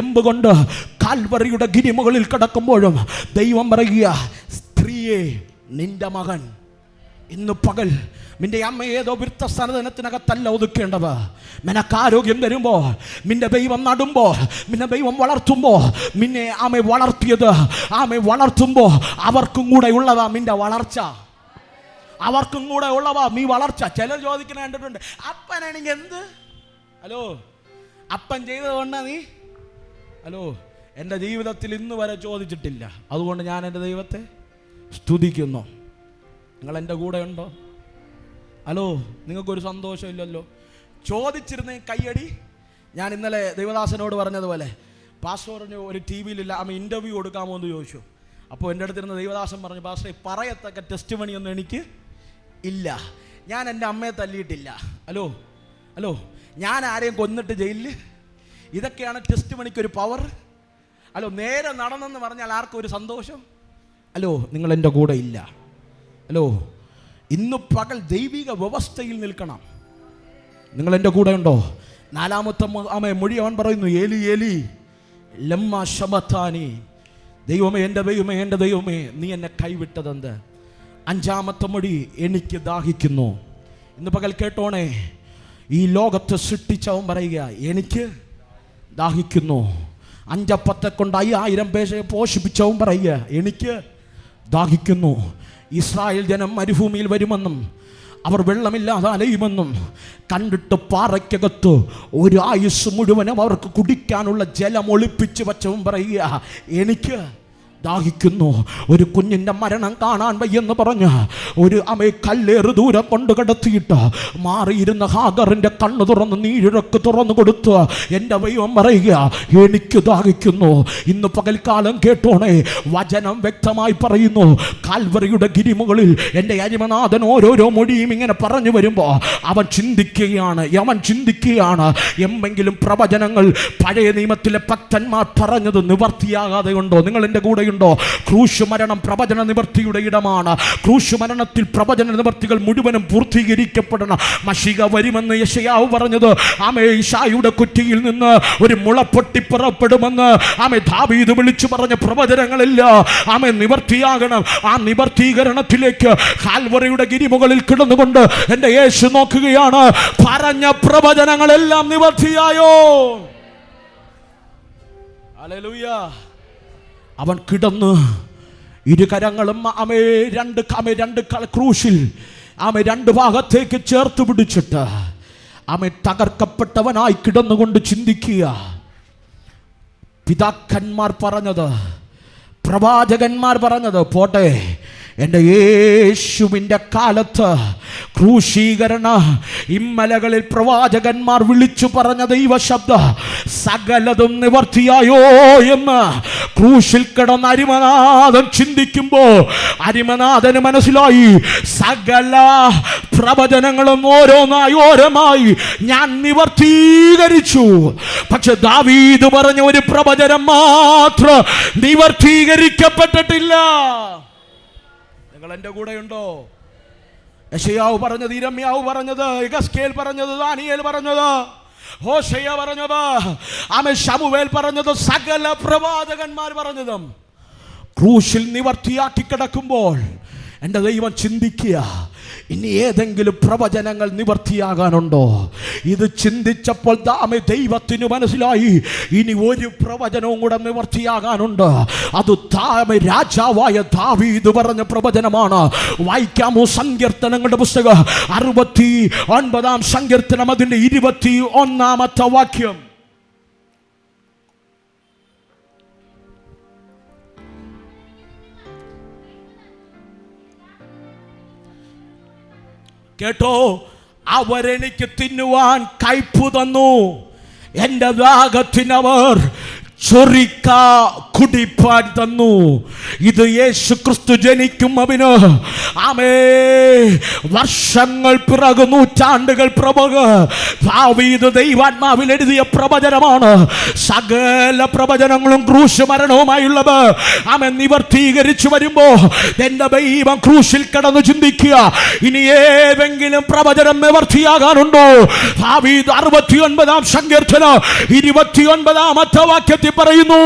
എമ്പുകൊണ്ട് കാൽവറിയുടെ ഗിരിമുകളിൽ കിടക്കുമ്പോഴും ദൈവം പറയുക, സ്ത്രീയെ നിന്റെ മകൻ. ഇന്ന് പകൽ നിന്റെ അമ്മ ഏതോ വൃത്തസ്ഥാനത്തിനകത്തല്ല ഒതുക്കേണ്ടത്. നിനക്ക് ആരോഗ്യം തരുമ്പോൾ, നിന്റെ ദൈവം നടുമ്പോൾ, നിന്നെ ദൈവം വളർത്തുമ്പോൾ, നിന്നെ ആമെ വളർത്തിയത് ആമെ വളർത്തുമ്പോൾ അവർക്കും കൂടെ ഉള്ളതാ നിന്റെ വളർച്ച. അവർക്കും കൂടെ ഉള്ളവാ നീ വളർച്ച. ചിലർ ചോദിക്കുന്ന കണ്ടിട്ടുണ്ട്, അപ്പനാണെങ്കിൽ എന്ത്? ഹലോ, അപ്പൻ ചെയ്തതുകൊണ്ടാ നീ? ഹലോ, എൻ്റെ ജീവിതത്തിൽ ഇന്ന് വരെ ചോദിച്ചിട്ടില്ല. അതുകൊണ്ട് ഞാൻ എൻ്റെ ദൈവത്തെ സ്തുതിക്കുന്നു. നിങ്ങൾ എൻ്റെ കൂടെ ഉണ്ടോ? ഹലോ, നിങ്ങൾക്കൊരു സന്തോഷമില്ലല്ലോ. ചോദിച്ചിരുന്ന കയ്യടി. ഞാൻ ഇന്നലെ ദൈവദാസനോട് പറഞ്ഞതുപോലെ, പാസ്റ്ററിന് ഒരു ടി വിയിലില്ല, അമ്മ ഇൻ്റർവ്യൂ കൊടുക്കാമോ എന്ന് ചോദിച്ചു. അപ്പോൾ എൻ്റെ അടുത്തിരുന്ന ദൈവദാസൻ പറഞ്ഞു, പാസ്റ്ററെ പറയത്തക്ക ടെസ്റ്റ് മണിയൊന്നും എനിക്ക് ഇല്ല, ഞാൻ എൻ്റെ അമ്മയെ തല്ലിയിട്ടില്ല. ഹലോ ഹലോ ഞാൻ ആരെയും കൊന്നിട്ട് ജയിലിൽ? ഇതൊക്കെയാണ് ടെസ്റ്റ് മണിക്കൊരു പവർ. ഹലോ, നേരെ നടന്നെന്ന് പറഞ്ഞാൽ ആർക്കും ഒരു സന്തോഷം? ഹലോ, നിങ്ങൾ എൻ്റെ കൂടെ ഇല്ല. ഹലോ, ഇന്ന് പകൽ ദൈവിക വ്യവസ്ഥയിൽ നിൽക്കണം. നിങ്ങൾ എൻ്റെ കൂടെ ഉണ്ടോ? നാലാമത്തെ മൊഴി അവൻ പറയുന്നു, ഏലി ഏലി ലമ്മ ശബത്താനി, ദൈവമേ എൻ്റെ ദൈവമേ എൻ്റെ ദൈവമേ നീ എന്നെ കൈവിട്ടതെന്ത്? അഞ്ചാമത്തെ മൊഴി, എനിക്ക് ദാഹിക്കുന്നു. ഇന്ന് പകൽ കേട്ടോണേ, ഈ ലോകത്തെ സൃഷ്ടിച്ചവൻ പറയുക, എനിക്ക് ദാഹിക്കുന്നു. അഞ്ചപ്പത്തെ കൊണ്ട് 5000 പേരെ പോഷിപ്പിച്ചവൻ പറയുക, എനിക്ക് ദാഹിക്കുന്നു. ഇസ്രായേൽ ജനം മരുഭൂമിയിൽ വരുമെന്നും അവർ വെള്ളമില്ലാതെ അലയുമെന്നും കണ്ടിട്ട് പാറയ്ക്കകത്ത് ഒരു ആയുസ് മുഴുവനും അവർക്ക് കുടിക്കാനുള്ള ജലം ഒളിപ്പിച്ച് വച്ചവൻ പറയുക, എനിക്ക് ദാഹിക്കുന്നു. ഒരു കുഞ്ഞിൻ്റെ മരണം കാണാൻ വയ്യെന്ന് പറഞ്ഞ് ഒരു അമ്മയെ കല്ലേറ് ദൂരം കൊണ്ട് കിടത്തിയിട്ട് മാറിയിരുന്ന ഹാഗറിൻ്റെ കണ്ണ് തുറന്ന് നീരിഴക്ക് തുറന്നു കൊടുത്ത് എൻ്റെ ദൈവം പറയുക, എനിക്ക് ദാഹിക്കുന്നു. ഇന്ന് പകൽക്കാലം കേട്ടോണേ, വചനം വ്യക്തമായി പറയുന്നു. കാൽവറിയുടെ ഗിരിമുകളിൽ എൻ്റെ അരിമനാഥൻ ഓരോരോ മൊഴിയും ഇങ്ങനെ പറഞ്ഞു വരുമ്പോൾ അവൻ ചിന്തിക്കുകയാണ് എന്നെങ്കിലും പ്രവചനങ്ങൾ പഴയ നിയമത്തിലെ ഭക്തന്മാർ പറഞ്ഞത് നിവർത്തിയാകാതെ ഉണ്ടോ? നിങ്ങൾ എൻ്റെ കൂടെ ഉണ്ടോ? ക്രൂശ് മരണം പ്രവചന നിവർത്തിയുടെ ഇടമാണ്. ക്രൂശ് മരണത്തിൽ പ്രവചന നിവർത്തികൾ മുഴുവനും പൂർത്തീകരിക്കപ്പെടണം. മശിക വരുമെന്ന് യെശയ്യാവ് പറഞ്ഞത്, ആമേ ഇശായുടെ കുറ്റിയിൽ നിന്ന് ഒരു മുള പൊട്ടി പുറപ്പെടുമെന്ന് ആമേ ദാവീദ് വിളിച്ചു പറഞ്ഞ പ്രവചനങ്ങളില്ല, ആമേ നിവർത്തിയാകണം. ആ നിവർത്തീകരണത്തിലേക്ക് കാൽവറിയുടെ ഗിരിമുകളിൽ കിടന്നുകൊണ്ട് എൻ്റെ യേശു നോക്കുകയാണ്. പറഞ്ഞ പ്രവചനങ്ങളെല്ലാം നിവർത്തിയായോ? ഹല്ലേലൂയ. അവൻ കിടന്ന് ഇരുകരങ്ങളും രണ്ട് ക്രൂശിൽ രണ്ട് ഭാഗത്തേക്ക് ചേർത്ത് പിടിച്ചിട്ട് തകർക്കപ്പെട്ടവനായി കിടന്നുകൊണ്ട് ചിന്തിക്കുക. പിതാക്കന്മാർ പറഞ്ഞത്, പ്രവാചകന്മാർ പറഞ്ഞത് പോട്ടെ, എൻ്റെ യേശുവിൻ്റെ കാലത്ത് ക്രൂശീകരണ ഇമ്മലകളിൽ പ്രവാചകന്മാർ വിളിച്ചു പറഞ്ഞ ദൈവശബ്ദ സകലതും നിവർത്തിയായോ എന്ന് ക്രൂശിൽ കിടന്ന അരിമനാഥൻ ചിന്തിക്കുമ്പോൾ അരിമനാഥന് മനസ്സിലായി, സകല പ്രവചനങ്ങളും ഓരോന്നായി ഞാൻ നിവർത്തീകരിച്ചു. പക്ഷെ ദാവീദ് പറഞ്ഞ ഒരു പ്രവചനം മാത്രം നിവർത്തീകരിക്കപ്പെട്ടിട്ടില്ല. നിങ്ങൾ എൻ്റെ കൂടെയുണ്ടോ? യെശയ്യാവ് പറഞ്ഞത്, യിരെമ്യാവ് പറഞ്ഞത്, യെഹെസ്കേൽ പറഞ്ഞത്, ദാനിയേൽ പറഞ്ഞത്, ഹോശയ്യ പറഞ്ഞത്, ശമൂവേൽ പറഞ്ഞത്, സകല പ്രവാചകന്മാർ പറഞ്ഞതും ക്രൂശിൽ നിവർത്തിയാക്കി കിടക്കുമ്പോൾ എൻ്റെ ദൈവം ചിന്തിക്കുക, ഇനി ഏതെങ്കിലും പ്രവചനങ്ങൾ നിവർത്തിയാകാനുണ്ടോ? ഇത് ചിന്തിച്ചപ്പോൾ ദൈവത്തിന് മനസ്സിലായി ഇനി ഒരു പ്രവചനവും കൂടെ നിവർത്തിയാകാനുണ്ട്. അത് രാജാവായ ദാവീദ് പറഞ്ഞ പ്രവചനമാണ്. വായിക്കാമോ സങ്കീർത്തനങ്ങളുടെ പുസ്തകം 69 സങ്കീർത്തനം അതിന്റെ 21 വാക്യം. കേട്ടോ, അവരെനിക്ക് തിന്നുവാൻ കയ്പു തന്നു, എൻ്റെ ദാഹത്തിനവർ ചൊറിക്ക കുടിപ്പാൻ തന്നു. ഇത് യേശു ക്രിസ്തു ജനിക്കും അവന് വർഷങ്ങൾ പിറകു, നൂറ്റാണ്ടുകൾ പിറകു ദാവീദ് ദൈവാത്മാവിൽ എഴുതിയ പ്രവചനമാണ്. സകല പ്രവചനങ്ങളും ക്രൂശ് മരണവുമായുള്ളത് നിവർത്തീകരിച്ചു വരുമ്പോ എന്റെ ദൈവം ക്രൂശിൽ കിടന്ന് ചിന്തിക്കുക, ഇനി ഏതെങ്കിലും പ്രവചനം നിവർത്തിയാകാനുണ്ടോ? ദാവീദ് 69 സങ്കീർത്തനം 29 വാക്യത്തിൽ പറയുന്നു,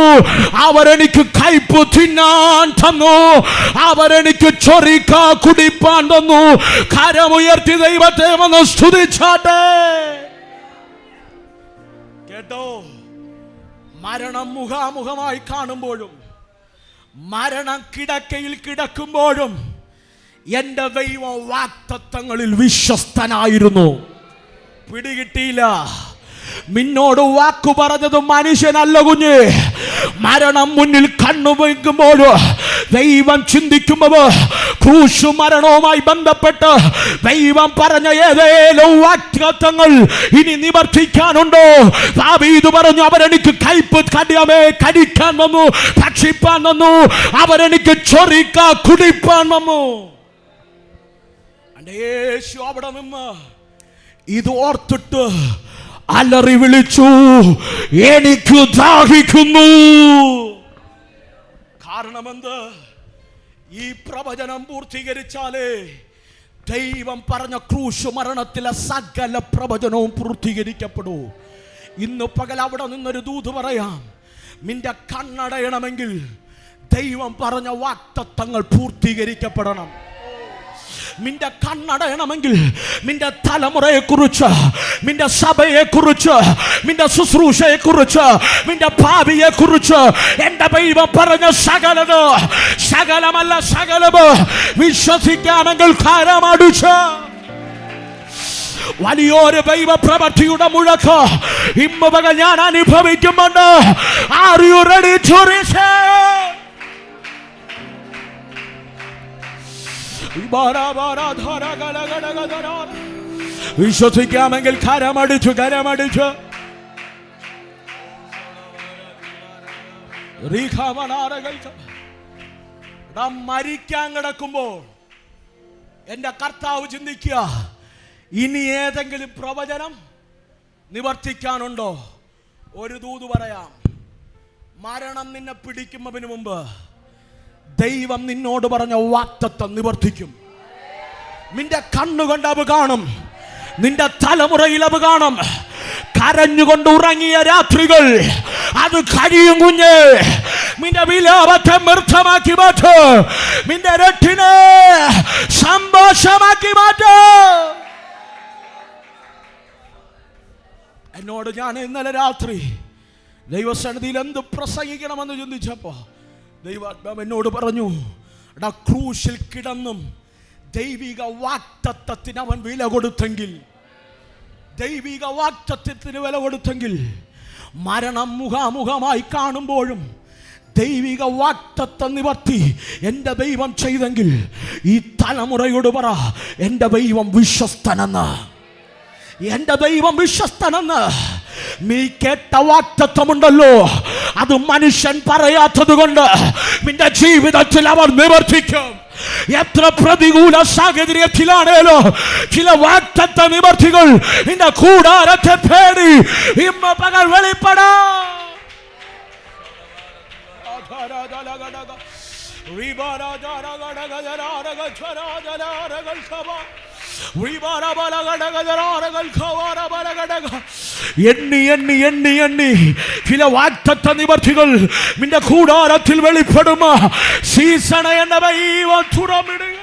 അവരെനിക്ക് കയ്പ് തിന്നാൻ തന്നു, അവരെനിക്ക് ചൊറിക്ക കുടിപ്പാൻ തന്നു. കരമുയർത്തി ദൈവത്തെ വന്ന് സ്തുതിച്ചാട്ടെ. കേട്ടോ, മരണം മുഖാമുഖമായി കാണുമ്പോഴും മരണം കിടക്കയിൽ കിടക്കുമ്പോഴും എൻ്റെ ദൈവം വാഗ്ദത്തങ്ങളിൽ വിശ്വസ്തനായിരുന്നു. പിടികിട്ടിയില്ല. നിന്നോട് വാക്കു പറഞ്ഞത് മനുഷ്യനല്ല കുഞ്ഞ്. മരണം മുന്നിൽ കണ്ണുവയ്ക്കുമ്പോൾ ദൈവം ചിന്തിക്കുമ്പോൾ ക്രൂശു മരണവുമായി ബന്ധപ്പെട്ട് ദൈവം പറഞ്ഞ ഏതേലും വാഗ്ദത്തങ്ങൾ ഇനി നിവർത്തിക്കാനുണ്ടോ? ദാവീദ് പറഞ്ഞു, അവരെനിക്ക് കയ്പ് കടിക്കാൻ വന്നു, ഭക്ഷിപ്പാൻ വന്നു, അവരെനിക്ക് ചൊറിക്ക കുടിപ്പാൻ വന്നു. യേശു അവിടെ നിന്ന് ഇത് ഓർത്തിട്ട് അലറി വിളിച്ചു, എനിക്ക് ദാഹിക്കുന്നു. കാരണമെന്ത്? ഈ പ്രവചനം പൂർത്തീകരിച്ചാലേ ദൈവം പറഞ്ഞ ക്രൂശ് മരണത്തിലെ സകല പ്രവചനവും പൂർത്തീകരിക്കപ്പെടൂ. ഇന്ന് പകൽ അവിടെ നിന്നൊരു ദൂത് പറയാം. നിന്റെ കണ്ണടയണമെങ്കിൽ ദൈവം പറഞ്ഞ വാഗ്ദത്തങ്ങൾ പൂർത്തീകരിക്കപ്പെടണം. നിന്റെ കണ്ണടയണമെങ്കിൽ നിന്റെ തലമുറയെ കുറിച്ച്, നിന്റെ സഭയെ കുറിച്ച്, നിന്റെ ശുശ്രൂഷയെ കുറിച്ച്, നിന്റെ ഭാവിയെ കുറിച്ച് എന്റെ ദൈവം പറഞ്ഞ സകലത്, സകലമല്ല സകലത് വിശ്വസിക്കാമെങ്കിൽ കരമടിച്ച് വലിയൊരു ദൈവ പ്രവൃത്തിയുടെ മുഴക്ക് ഇന്ന് പകൽ ഞാൻ അനുഭവിക്കുന്നുണ്ട്. Are you ready to receive? വിശ്വസിക്കാമെങ്കിൽ കരമടിച്ചു മരിക്കാൻ കിടക്കുമ്പോൾ എന്റെ കർത്താവ് ചിന്തിക്കുക, ഇനി ഏതെങ്കിലും പ്രവചനം നിവർത്തിക്കാനുണ്ടോ? ഒരു ദൂത് പറയാം. മരണം നിന്നെ പിടിക്കുന്നതിന് മുമ്പ് ദൈവം നിന്നോട് പറഞ്ഞ വാഗ്ദത്തം നിവർത്തിക്കും. നിന്റെ കണ്ണുകൊണ്ട് അവ കാണും, നിന്റെ തലമുറയിൽ അവ കാണും. കരഞ്ഞുകൊണ്ട് ഉറങ്ങിയ രാത്രികൾ അത് കഴിയും കുഞ്ഞ്. നിന്റെ വിലാപത്തെ മൃത്തമാക്കി മാറ്റ്, നിന്റെ രട്ടിനെ സന്തോഷമാക്കി മാറ്റ്. എന്നോട് ഞാൻ ഇന്നലെ രാത്രി ദൈവസന്നിധിയിൽ എന്ത് പ്രസംഗിക്കണമെന്ന് ചിന്തിച്ചപ്പോ ദൈവാത്മാവ് എന്നോട് പറഞ്ഞു, ക്രൂശിൽ കിടന്നും ദൈവിക വാഗ്ദത്തത്തിന് അവൻ വില കൊടുത്തെങ്കിൽ, ദൈവിക വാഗ്ദത്തത്തിന് വില കൊടുത്തെങ്കിൽ, മരണം മുഖാമുഖമായി കാണുമ്പോഴും ദൈവിക വാഗ്ദത്തം നിവർത്തി എൻ്റെ ദൈവം ചെയ്തെങ്കിൽ, ഈ തലമുറയോട് പറ, എൻ്റെ ദൈവം വിശ്വസ്തനെന്ന്, എൻ്റെ ദൈവം വിശ്വസ്തനെന്ന്. നീ കേട്ട വാഗ്ദത്തമുണ്ടല്ലോ, അത് മനുഷ്യൻ പറയാത്തത് കൊണ്ട് നിന്റെ ജീവിതത്തിൽ അവർ നിവർത്തിക്കും. എത്ര പ്രതികൂല സാഹചര്യത്തിലാണേലോ ചില വാഗ്ദത്ത നിവർത്തികൾ നിന്റെ കൂടാരത്തെ പേടി ഇമ്മ പകൽ വെളിപ്പെടാം. എണ്ണി എണ്ണി എണ്ണി എണ്ണി ചില വാഗ്ദത്ത നിവർത്തികൾ നിന്റെ കൂടാരത്തിൽ വെളിപ്പെടുമോ? സീസണ എന്ന ദൈവം തുറന്നിടുക.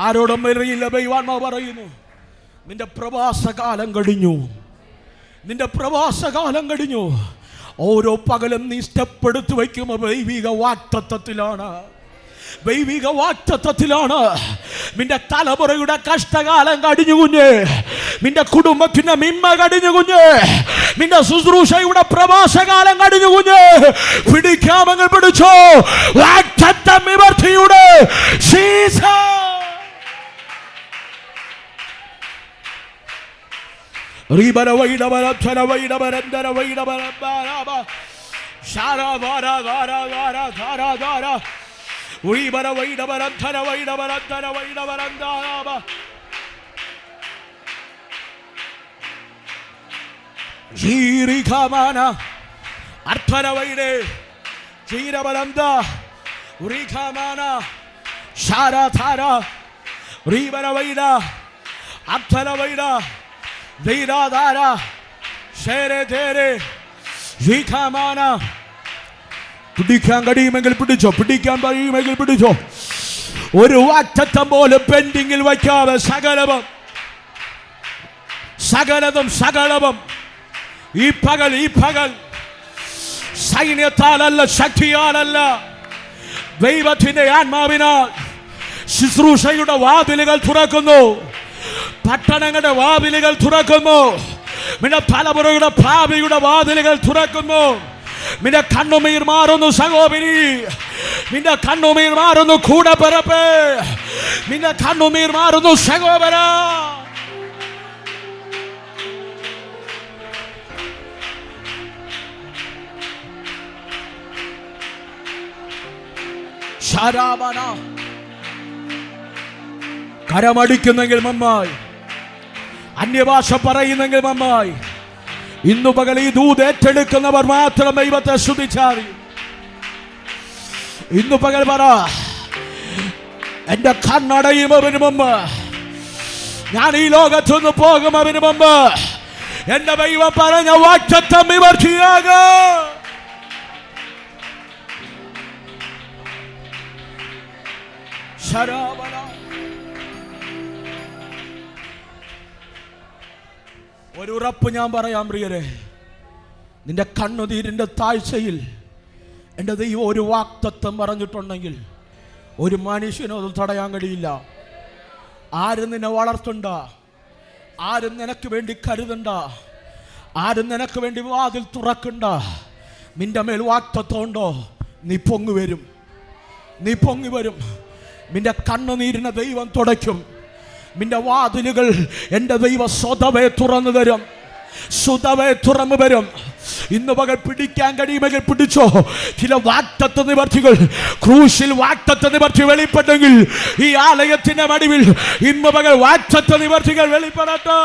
ആരോടും അറിയില്ല. ദൈവാത്മാവ് പറയുന്നു, നിന്റെ പ്രവാസകാലം കഴിഞ്ഞു. നിന്റെ പ്രവാസകാലം കഴിഞ്ഞു. ഓരോ പകലും നീ സ്റ്റെപ്പ് എടുത്ത് വയ്ക്കുമ്പോൾ ദൈവിക വാഗ്ദത്തത്തിലാണ്. ദൈവിക വാഗ്ദത്തത്തിലാണ്. നിന്റെ തലമുറയുടെ കഷ്ടകാലം കഴിഞ്ഞു കുഞ്ഞ്. നിന്റെ കുടുംബത്തിന്റെ മിമ്മ കഴിഞ്ഞു കുഞ്ഞ്. നിന്റെ ശുശ്രൂഷയുടെ പ്രവാസകാലം കഴിഞ്ഞു കുഞ്ഞ്. പിടിക്കാമെങ്കിൽ പിടിച്ചോ. വാഗ്ദത്തം നിവർത്തിയുടെ season. Ribara vaida bara thara vaida barandara vaida baraba shara vara vara vara thara thara ribara vaida bara thara vaida barandara vaida barandara jiri khamana arthara vaide jira baranda uri khamana shara thara ribara vaida arthara vaida Dira shere tere jikamana പിടിക്കാൻ കഴിയുമെങ്കിൽ പിടിച്ചോ. പിടിക്കാൻ കഴിയുമെങ്കിൽ പിടിച്ചോ. ഒരു വാഗ്ദത്തം പോലും പെൻഡിങ്ങിൽ വയ്ക്കാതെ സകലതും ഈ പകൽ സൈന്യത്താലല്ല, ശക്തിയാലല്ല, ദൈവത്തിന്റെ ആത്മാവിനാൽ ശുശ്രൂഷയുടെ വാതിലുകൾ തുറക്കുന്നു. പട്ടണങ്ങളുടെ വാതിലുകൾ തുറക്കുന്നു. നിന്റെ തലമുറയുടെ ഭാവിയുടെ വാതിലുകൾ തുറക്കുന്നു. നിന്റെ കണ്ണുനീർ മാറുന്നു സഹോദരി. നിന്റെ കണ്ണുനീർ മാറുന്നു കൂടപ്പിറപ്പേ. നിന്റെ കണ്ണുനീർ മാറുന്നു സഹോദര. ശരാബന കരമടിക്കുന്നെങ്കിൽ നന്നായി, അന്യഭാഷ പറയുന്നെങ്കിൽ നന്നായി. ഇന്നു പകൽ ഈ ദൂത് ഏറ്റെടുക്കുന്നവർ മാത്രം ദൈവത്തെ സ്തുതിച്ചാൽ. ഇന്നു പകൽ പറ, എന്റെ കണ്ണടയുമതിന് മുമ്പ്, ഞാൻ ഈ ലോകത്തുനിന്ന് പോകുന്നതിന് മുമ്പ് എന്റെ ദൈവം പറഞ്ഞ വാഗ്ദത്തം നിവർത്തിയാകും. ശരാബന ഒരു ഉറപ്പ് ഞാൻ പറയാം പ്രിയരെ, നിന്റെ കണ്ണുനീരിന്റെ താഴ്ചയിൽ എൻ്റെ ദൈവം ഒരു വാഗ്ദത്തം പറഞ്ഞിട്ടുണ്ടെങ്കിൽ ഒരു മനുഷ്യനും അത് തടയാൻ കഴിയില്ല. ആരും നിന്നെ വളർത്തണ്ട, ആരും നിനക്ക് വേണ്ടി കരുതണ്ട, ആരും നിനക്ക് വേണ്ടി വാതിൽ തുറക്കണ്ട. നിന്റെ മേൽ വാഗ്ദത്തം ഉണ്ടോ, നീ പൊങ്ങി വരും. നിന്റെ കണ്ണുനീരിനെ ദൈവം തുടയ്ക്കും. നിന്റെ വാതിലുകൾ എൻ്റെ ദൈവം സ്വതവേ തുറന്നു തരും. ഇന്ന് പകൽ പിടിക്കാൻ കഴിയുമെങ്കിൽ പിടിച്ചോ. ചില വാഗ്ദത്ത നിവർത്തികൾ, ക്രൂശിൽ വാഗ്ദത്ത നിവർത്തി വെളിപ്പെട്ടെങ്കിൽ ഈ ആലയത്തിന്റെ നടുവിൽ ഇന്ന് പകൽ വാഗ്ദത്ത നിവർത്തികൾ വെളിപ്പെടട്ടെ.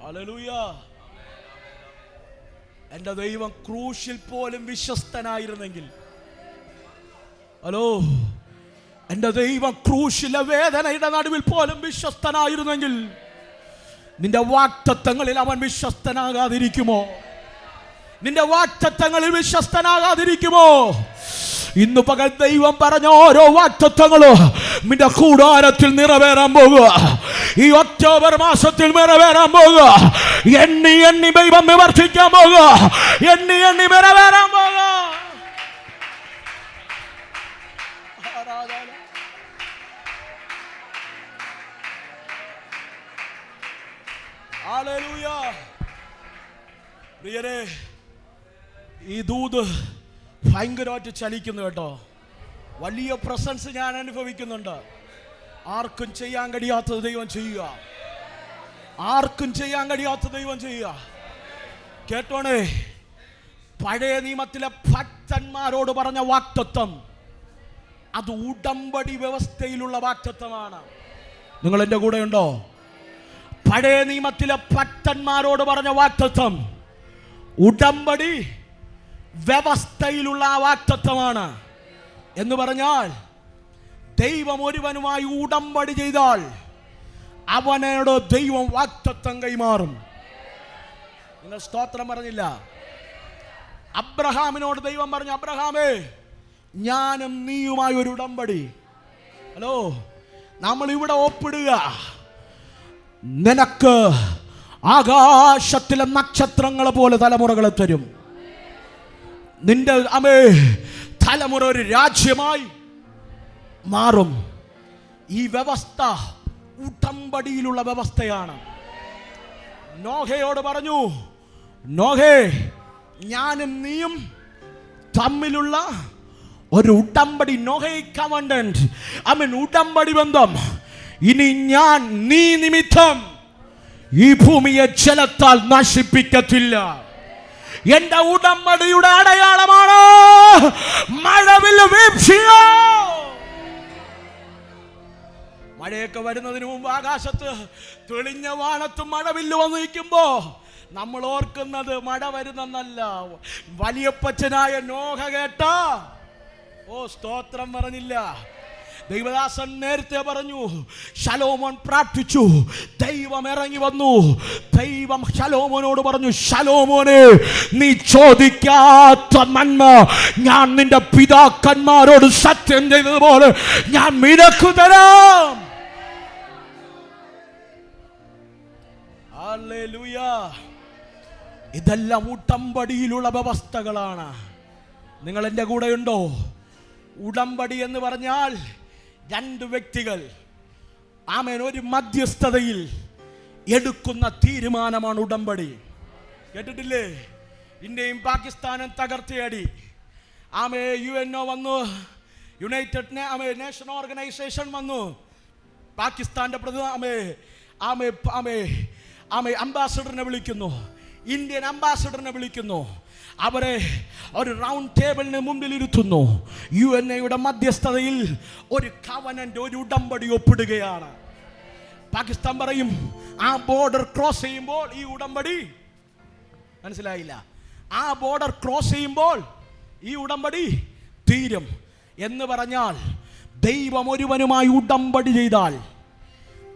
ഹല്ലേലൂയ. എൻ്റെ ദൈവം ക്രൂശിൽ പോലും വിശ്വസ്തനായിരുന്നെങ്കിൽ, ഹലോ, എൻ്റെ ദൈവം ക്രൂശിലെ വേദനയുടെ നടുവിൽ പോലും വിശ്വസ്തനായിരുന്നെങ്കിൽ നിന്റെ വാഗ്ദത്തങ്ങളിൽ അവൻ വിശ്വസ്തനാകാതിരിക്കുമോ? നിന്റെ വാഗ്ദത്തങ്ങളിൽ വിശ്വസ്തനാകാതിരിക്കുമോ? ഇന്ന് പകൽ ദൈവം പറഞ്ഞ ഓരോ വാഗ്ദത്തങ്ങളും നിന്റെ കൂടാരത്തിൽ നിറവേറാൻ പോകുക. ഈ ഒക്ടോബർ മാസത്തിൽ നിറവേറാൻ പോകുക. എണ്ണി ദൈവം നിവർത്തിക്കാൻ പോകുക. എണ്ണി നിറവേറാൻ പോകുക. ഹല്ലേലൂയ. പ്രിയരേ, ഈ ദൂത് ഭയങ്കരമായിട്ട് ചലിക്കുന്നു കേട്ടോ. വലിയ പ്രസൻസ് ഞാൻ അനുഭവിക്കുന്നുണ്ട്. ആർക്കും ചെയ്യാൻ കഴിയാത്തത് ദൈവം ചെയ്യുക. ആർക്കും ചെയ്യാൻ കഴിയാത്ത ദൈവം ചെയ്യുക. കേട്ടോണേ, പഴയ നിയമത്തിലെ ഭക്തന്മാരോട് പറഞ്ഞ വാഗ്ദത്തം അത് ഉടമ്പടി വ്യവസ്ഥയിലുള്ള വാഗ്ദത്തമാണ്. നിങ്ങൾ എൻ്റെ കൂടെ ഉണ്ടോ? പഴയ നിയമത്തിലെ ഭക്തന്മാരോട് പറഞ്ഞ വാഗ്ദത്തം ഉടമ്പടി വ്യവസ്ഥയിലുള്ള വാഗ്ദത്തമാണ്. എന്ന് പറഞ്ഞാൽ ദൈവം ഒരുവനുമായി ഉടമ്പടി ചെയ്താൽ അവനോട് ദൈവം വാഗ്ദത്തം കൈമാറും. നിങ്ങൾ സ്തോത്രം പറഞ്ഞില്ല? അബ്രഹാമിനോട് ദൈവം പറഞ്ഞു, അബ്രഹാമേ, ഞാനും നീയുമായി ഒരു ഉടമ്പടി. ഹലോ, നമ്മൾ ഇവിടെ ഒപ്പിടുക, നിനക്ക് ആകാശത്തിലെ നക്ഷത്രങ്ങളെ പോലെ തലമുറകളെ തരും. നിന്റെ തലമുറ ഒരു രാജ്യമായി മാറും. ഈ വ്യവസ്ഥ ഉടമ്പടിയിലുള്ള വ്യവസ്ഥയാണ്. നോഹയോട് പറഞ്ഞു, നോഹേ, ഞാനും നീയും തമ്മിലുള്ള ഒരു ഉടമ്പടി, നോഹേ കവണ്ടന്റ്, ഉടമ്പടി ബന്ധം. ഇനി ഞാൻ നീ നിമിത്തം ഈ ഭൂമിയെ ജലത്താൽ നശിപ്പിക്കത്തില്ല. എന്റെ ഉടമ്പടിയുടെ അടയാളമാണ് മഴവില്ല് വീഴ്ചയോ. മഴയൊക്കെ വരുന്നതിന് മുമ്പ് ആകാശത്ത് തെളിഞ്ഞ വാനത്ത് മഴവില്ല് വന്നിരിക്കുമ്പോ നമ്മൾ ഓർക്കുന്നത് മഴ വരുന്നല്ല. വലിയപ്പച്ചനായ നോഹ കേട്ട സ്തോത്രം പറഞ്ഞില്ല. ദൈവദാസൻ നേരത്തെ പറഞ്ഞു, ശലോമോൻ പ്രാർത്ഥിച്ചു, ദൈവം ഇറങ്ങി വന്നു. ദൈവം ശലോമോനോട് പറഞ്ഞു, ശലോമോനെ, നീ ചോദിക്കാത്ത നന്മ ഞാൻ നിന്റെ പിതാക്കന്മാരോട് സത്യം ചെയ്തതുപോലെ ഞാൻ നിനക്ക് തരാം. ഹല്ലേലൂയ. ഇതെല്ലാം ഉടമ്പടിയിലുള്ള വ്യവസ്ഥകളാണ്. നിങ്ങൾ എൻ്റെ കൂടെയുണ്ടോ? ഉടമ്പടി എന്ന് പറഞ്ഞാൽ രണ്ട് വ്യക്തികൾ ഒരു മധ്യസ്ഥതയിൽ എടുക്കുന്ന തീരുമാനമാണ് ഉടമ്പടി. കേട്ടിട്ടില്ലേ? ഇന്ത്യയും പാകിസ്ഥാനും തകർത്തിയടി. UNO വന്നു, യുണൈറ്റഡ് നേഷൻ ഓർഗനൈസേഷൻ വന്നു. പാകിസ്ഥാന്റെ അംബാസഡറിനെ വിളിക്കുന്നു, ഇന്ത്യൻ അംബാസഡറിനെ വിളിക്കുന്നു. അവരെ ഒരു റൗണ്ട് ടേബിളിന് മുമ്പിൽ ഇരുത്തുന്നു. UNOയുടെ മധ്യസ്ഥതയിൽ ഒരു കവനന്റ്, ഒരു ഉടമ്പടി ഒപ്പിടുകയാണ്. പാകിസ്ഥാൻ പറയും, ആ ബോർഡർ ക്രോസ് ചെയ്യുമ്പോൾ ഈ ഉടമ്പടി, മനസ്സിലായില്ല, ആ ബോർഡർ ക്രോസ് ചെയ്യുമ്പോൾ ഈ ഉടമ്പടി തീരും എന്ന് പറഞ്ഞാൽ, ദൈവം ഒരുവനുമായി ഉടമ്പടി ചെയ്താൽ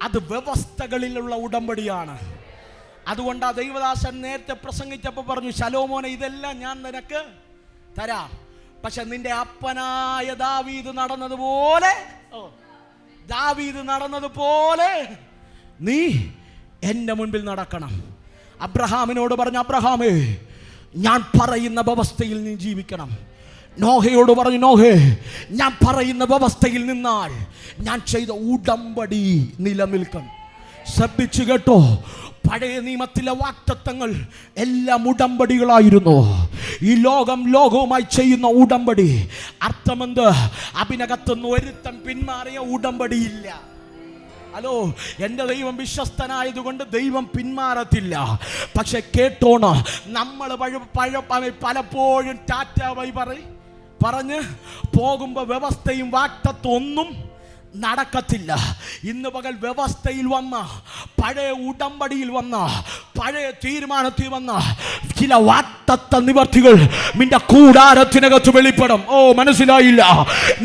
അത് വ്യവസ്ഥകളിലുള്ള ഉടമ്പടിയാണ്. അതുകൊണ്ട് ആ ദൈവദാസൻ നേരത്തെ പ്രസംഗിച്ചപ്പോൾ പറഞ്ഞു, ശലോമോനെ, ഇതെല്ലാം ഞാൻ നിനക്ക് തരാം, പക്ഷെ നിന്റെ അപ്പനായ ദാവീദ് നടന്നതുപോലെ നീ എൻ്റെ മുൻപിൽ നടക്കണം. അബ്രഹാമിനോട് പറഞ്ഞു, അബ്രഹാമേ, ഞാൻ പറയുന്ന വ്യവസ്ഥയിൽ നീ ജീവിക്കണം. നോഹയോട് പറഞ്ഞു, നോഹേ, ഞാൻ പറയുന്ന വ്യവസ്ഥയിൽ നിന്നാൽ ഞാൻ ചെയ്ത ഉടമ്പടി നിലനിൽക്കും. ശ്രദ്ധിച്ചു കേട്ടോ, പഴയ നിയമത്തിലെ വാഗ്ദത്തങ്ങൾ എല്ലാം ഉടമ്പടികളായിരുന്നു. ഈ ലോകവുമായി ചെയ്യുന്ന ഉടമ്പടി അർത്ഥമെന്ത്? അതിനകത്തുനിന്ന് ഒരുത്തൻ പിന്മാറിയ ഉടമ്പടിയില്ല. ഹലോ, എൻ്റെ ദൈവം വിശ്വസ്തനായതുകൊണ്ട് ദൈവം പിന്മാറത്തില്ല. പക്ഷെ കേട്ടോണ, നമ്മൾ പലപ്പോഴും ടാറ്റ ബൈ പറഞ്ഞ് പോകുമ്പോൾ വ്യവസ്ഥയും വാഗ്ദത്തവും ഒന്നും നടക്കത്തില്ല. ഇന്ന് പകൽ വ്യവസ്ഥയിൽ വന്ന, പഴയ ഉടമ്പടിയിൽ വന്ന, പഴയ തീരുമാനത്തിൽ വന്ന ചില വാഗ്ദത്ത നിവർത്തികൾ നിന്റെ കൂടാരത്തിനകത്ത് വെളിപ്പെടും. മനസ്സിലായില്ല?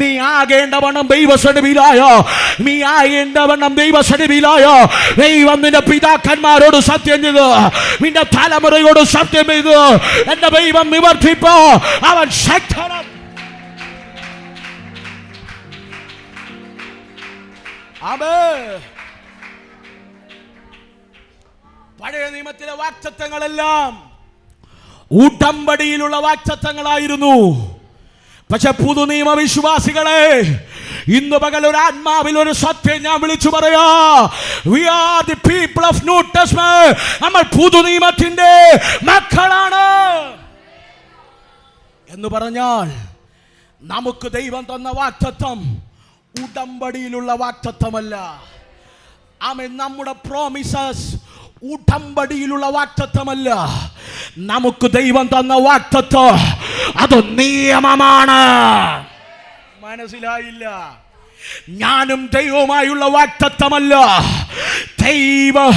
നീ ആകേണ്ടവണ്ണം ദൈവസന്നിധിയിലായ ദൈവം നിന്റെ പിതാക്കന്മാരോട് സത്യം ചെയ്ത്, നിന്റെ തലമുറയോട് സത്യം ചെയ്ത് എന്റെ ദൈവം നിവർത്തിപ്പോ അവൻ ശക്തനാണ്. പഴയ നിയമത്തിലെ വാഗ്ദത്തങ്ങളെല്ലാം ഉടമ്പടിയിലുള്ള വാഗ്ദത്തങ്ങളായിരുന്നു. പക്ഷെ പുതു നിയമ വിശ്വാസികളെ, ഇന്ന് പകൽ ഒരു ആത്മാവിൽ ഒരു സത്യം ഞാൻ വിളിച്ചു പറയാ, we are the people of New Testament. നമ്മൾ പുതു നിയമത്തിന്റെ മക്കളാണ് എന്ന് പറഞ്ഞാൽ, നമുക്ക് ദൈവം തന്ന വാഗ്ദത്തം ഉടമ്പടിയിലുള്ള വാഗ്ദത്തമല്ല. നമ്മുടെ പ്രോമിസസ് ഉടമ്പടിയിലുള്ള വാഗ്ദത്തമല്ല. നമുക്ക് ദൈവം തന്ന വാഗ്ദത്തം അത് നിയമമാണ്. മനസ്സിലായില്ല? ഞാനും ദൈവവുമായുള്ള വാഗ്ദത്തമല്ല, ദൈവം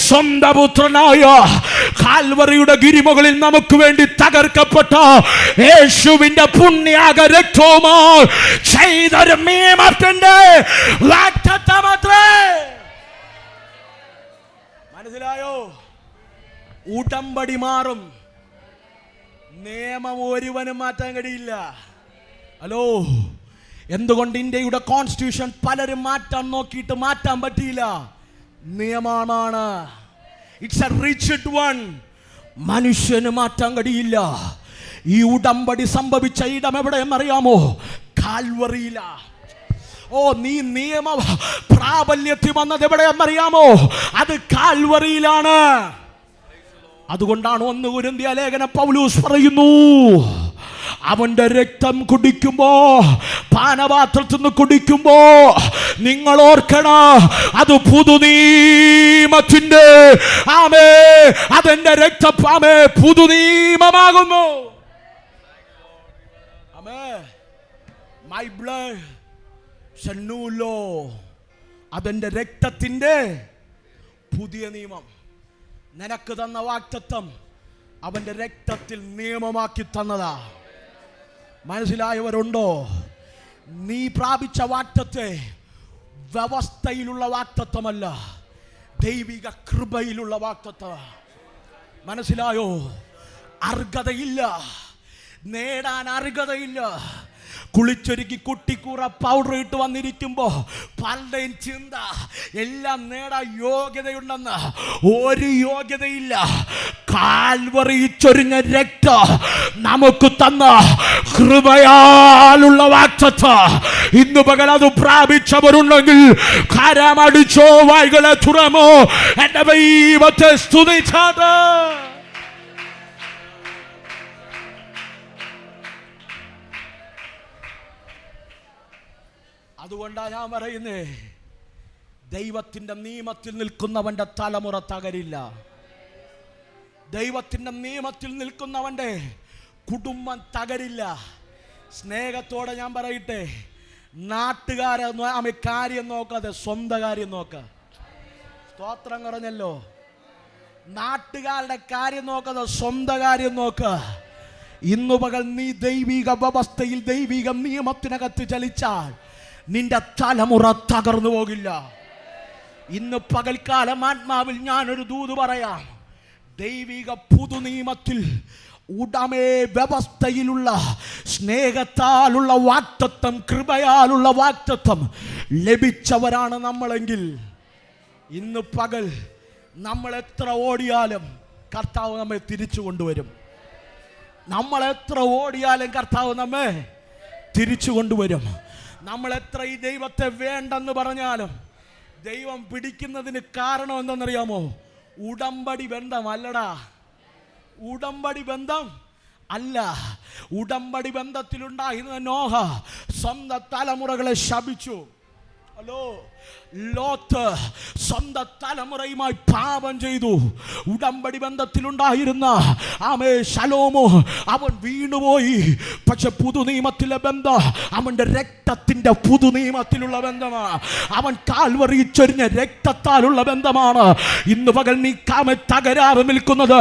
സ്വന്തം പുത്രനായ കാൽവറിയുടെ ഗിരിമുകളിൽ നമുക്ക് വേണ്ടി തകർക്കപ്പെട്ട യേശുവിന്റെ പുണ്യാഗ രക്തവുമായി ചെയ്തൊരു നിയമത്തിന്റെ വാഗ്ദത്തമത്രേ. മനസ്സിലായോ? ഉടമ്പടി മാറും, നിയമം ഒരുവനും മാറ്റാൻ കഴിയില്ല. ഹലോ, എന്തുകൊണ്ട് ഇന്ത്യയുടെ കോൺസ്റ്റിറ്റ്യൂഷൻ പലരും മാറ്റാൻ നോക്കിയിട്ട് മാറ്റാൻ പറ്റിയില്ല? നിയമമാണ്. It's A rigid one. മനുഷ്യന് മാറ്റാൻ കഴിയില്ല. ഈ ഉടമ്പടി സംഭവിച്ച ഇടം എവിടെയെന്നറിയാമോ? കാൽവറിയില. ഓ, നീ നിയമ പ്രാബല്യത്തിൽ വന്നത് എവിടെയെന്നറിയാമോ? അത് കാൽവറിയിലാണ്. അതുകൊണ്ടാണ് 1 കൊരിന്ത്യർ ലേഖനം പൗലോസ് പറയുന്നു, അവന്റെ രക്തം കുടിക്കുമ്പോ, പാനപാത്രത്തിൽ നിന്ന് കുടിക്കുമ്പോ നിങ്ങൾ ഓർക്കണം, അത് പുതുനിയമത്തിന്റെ ആമേ, അതെന്റെ രക്തപ്പാമേ പുതുനിയമമാകുന്നു. ആമേ, my blood is a new law. അതെന്റെ രക്തത്തിന്റെ പുതിയ നിയമം. നിനക്ക് തന്ന വാഗ്ദത്തം അവന്റെ രക്തത്തിൽ നിയമമാക്കി തന്നതാ. മനസ്സിലായവരുണ്ടോ? നീ പ്രാപിച്ച വാഗ്ദത്തെ വ്യവസ്ഥയിലുള്ള വാഗ്ദത്തമല്ല, ദൈവിക കൃപയിലുള്ള വാഗ്ദത്തം. മനസ്സിലായോ? അർഹതയില്ല, നേടാൻ അർഹതയില്ല. കുളിച്ചൊരുക്കി കുട്ടിക്കൂറ പൗഡർ ഇട്ട് വന്നിരിക്കുമ്പോൾ പലരുടെയും ചിന്ത എല്ലാം നേടാൻ യോഗ്യതയുണ്ടെന്ന്. ഒരു യോഗ്യതയില്ല. കാൽവറി ചൊരിഞ്ഞ രക്തം നമുക്ക് തന്ന കൃപയാലുള്ള വാഗ്ദത്തം. ഇന്ന് പകൽ അത് പ്രാപിച്ചവരുണ്ടെങ്കിൽ കരമടിച്ചോ, വായ്കളെ തുറമോ, എന്റെ ദൈവത്തെ സ്തുതിച്ചാട്ട്. അതുകൊണ്ടാണ് ഞാൻ പറയുന്നേ, ദൈവത്തിന്റെ നിയമത്തിൽ നിൽക്കുന്നവന്റെ തലമുറ തകരില്ല. ദൈവത്തിന്റെ നിയമത്തിൽ നിൽക്കുന്നവന്റെ കുടുംബം തകരില്ല. സ്നേഹത്തോടെ ഞാൻ പറയട്ടെ, നാട്ടുകാരെ കാര്യം നോക്കാതെ സ്വന്തം കാര്യം നോക്ക. സ്തോത്രം കുറഞ്ഞല്ലോ. നാട്ടുകാരുടെ കാര്യം നോക്കാതെ സ്വന്തം കാര്യം നോക്ക. ഇന്നു പകൽ നീ ദൈവിക വ്യവസ്ഥയിൽ ദൈവിക നിയമത്തിനകത്ത് ചലിച്ചാൽ നിന്റെ തലമുറ തകർന്നു പോകില്ല. ഇന്ന് പകൽക്കാലം ആത്മാവിൽ ഞാനൊരു ദൂത് പറയാം. ദൈവിക പുതുനിയമത്തിൽ ഉടമേ വ്യവസ്ഥയിലുള്ള സ്നേഹത്താലുള്ള വാഗ്ദത്തം, കൃപയാലുള്ള വാഗ്ദത്തം ലഭിച്ചവരാണ് നമ്മളെങ്കിൽ ഇന്ന് പകൽ നമ്മൾ എത്ര ഓടിയാലും കർത്താവ് നമ്മെ തിരിച്ചു കൊണ്ടുവരും. നമ്മൾ എത്ര ഓടിയാലും കർത്താവ് നമ്മെ തിരിച്ചു കൊണ്ടുവരും. നമ്മൾ എത്ര ഈ ദൈവത്തെ വേണ്ടെന്ന് പറഞ്ഞാലും ദൈവം പിടിക്കുന്നതിന് കാരണം എന്തെന്നറിയാമോ? ഉടമ്പടി ബന്ധമല്ലടാ. ഉടമ്പടി ബന്ധം അല്ല. ഉടമ്പടി ബന്ധത്തിലുണ്ടായിരുന്ന നോഹ സ്വന്തം തലമുറകളെ ശപിച്ചു. ഹലോ, ലോത്ത് സ്വന്തം തലമുറയുമായി പാപം ചെയ്തു. ഉടമ്പടി ബന്ധത്തിലുണ്ടായിരുന്ന ആമേ ശലോമോ അവൻ വീണുപോയി. പക്ഷെ പുതുനിയമത്തിലെ ബന്ധം അവന്റെ രക്തത്തിന്റെ പുതുനിയമത്തിലുള്ള ബന്ധമാണ്. അവൻ കാൽവറി ചൊരിഞ്ഞ രക്തത്താലുള്ള ബന്ധമാണ്. ഇന്ന് പകൽ നീ കാമ തകരാറ് നിൽക്കുന്നത്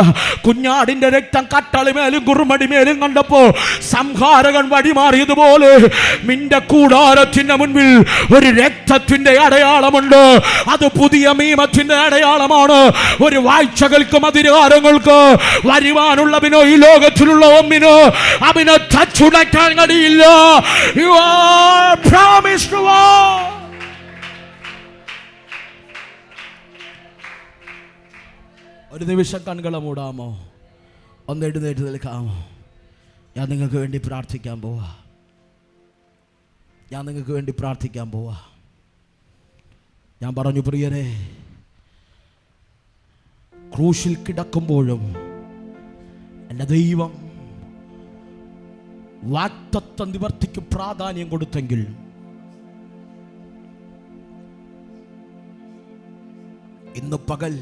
കുഞ്ഞാടിന്റെ രക്തം കട്ടളിമേലും കുറുമടിമേലും കണ്ടപ്പോ സംഹാരകൻ വഴിമാറിയതുപോലെ നിന്റെ കൂടാരത്തിന്റെ മുൻപിൽ ഒരു രക്തത്തിന്റെ അടയാളമുണ്ട്. അത് പുതിയ നിയമത്തിന്റെ അടയാളമാണ്. ഒരു വാഴ്ചകൾക്കും അധികാരങ്ങൾക്ക് വരുവാനുള്ളതിനോ ഈ ലോകത്തിലുള്ള ഒന്നിനോ അവനെ തച്ചുടക്കാൻ കഴിയില്ല. You are promised to all. ഒരു നിമിഷം കണ്ണുകളെ മൂടാമോ? ഒന്ന് എഴുന്നേറ്റ് നിൽക്കാമോ? ഞാൻ നിങ്ങൾക്ക് വേണ്ടി പ്രാർത്ഥിക്കാൻ പോവാ. ഞാൻ പറഞ്ഞു, പ്രിയരെ, ക്രൂശിൽ കിടക്കുമ്പോഴും എൻ്റെ ദൈവം വാഗ്ദത്ത നിവർത്തിക്ക് പ്രാധാന്യം കൊടുത്തെങ്കിൽ ഇന്ന് പകൽ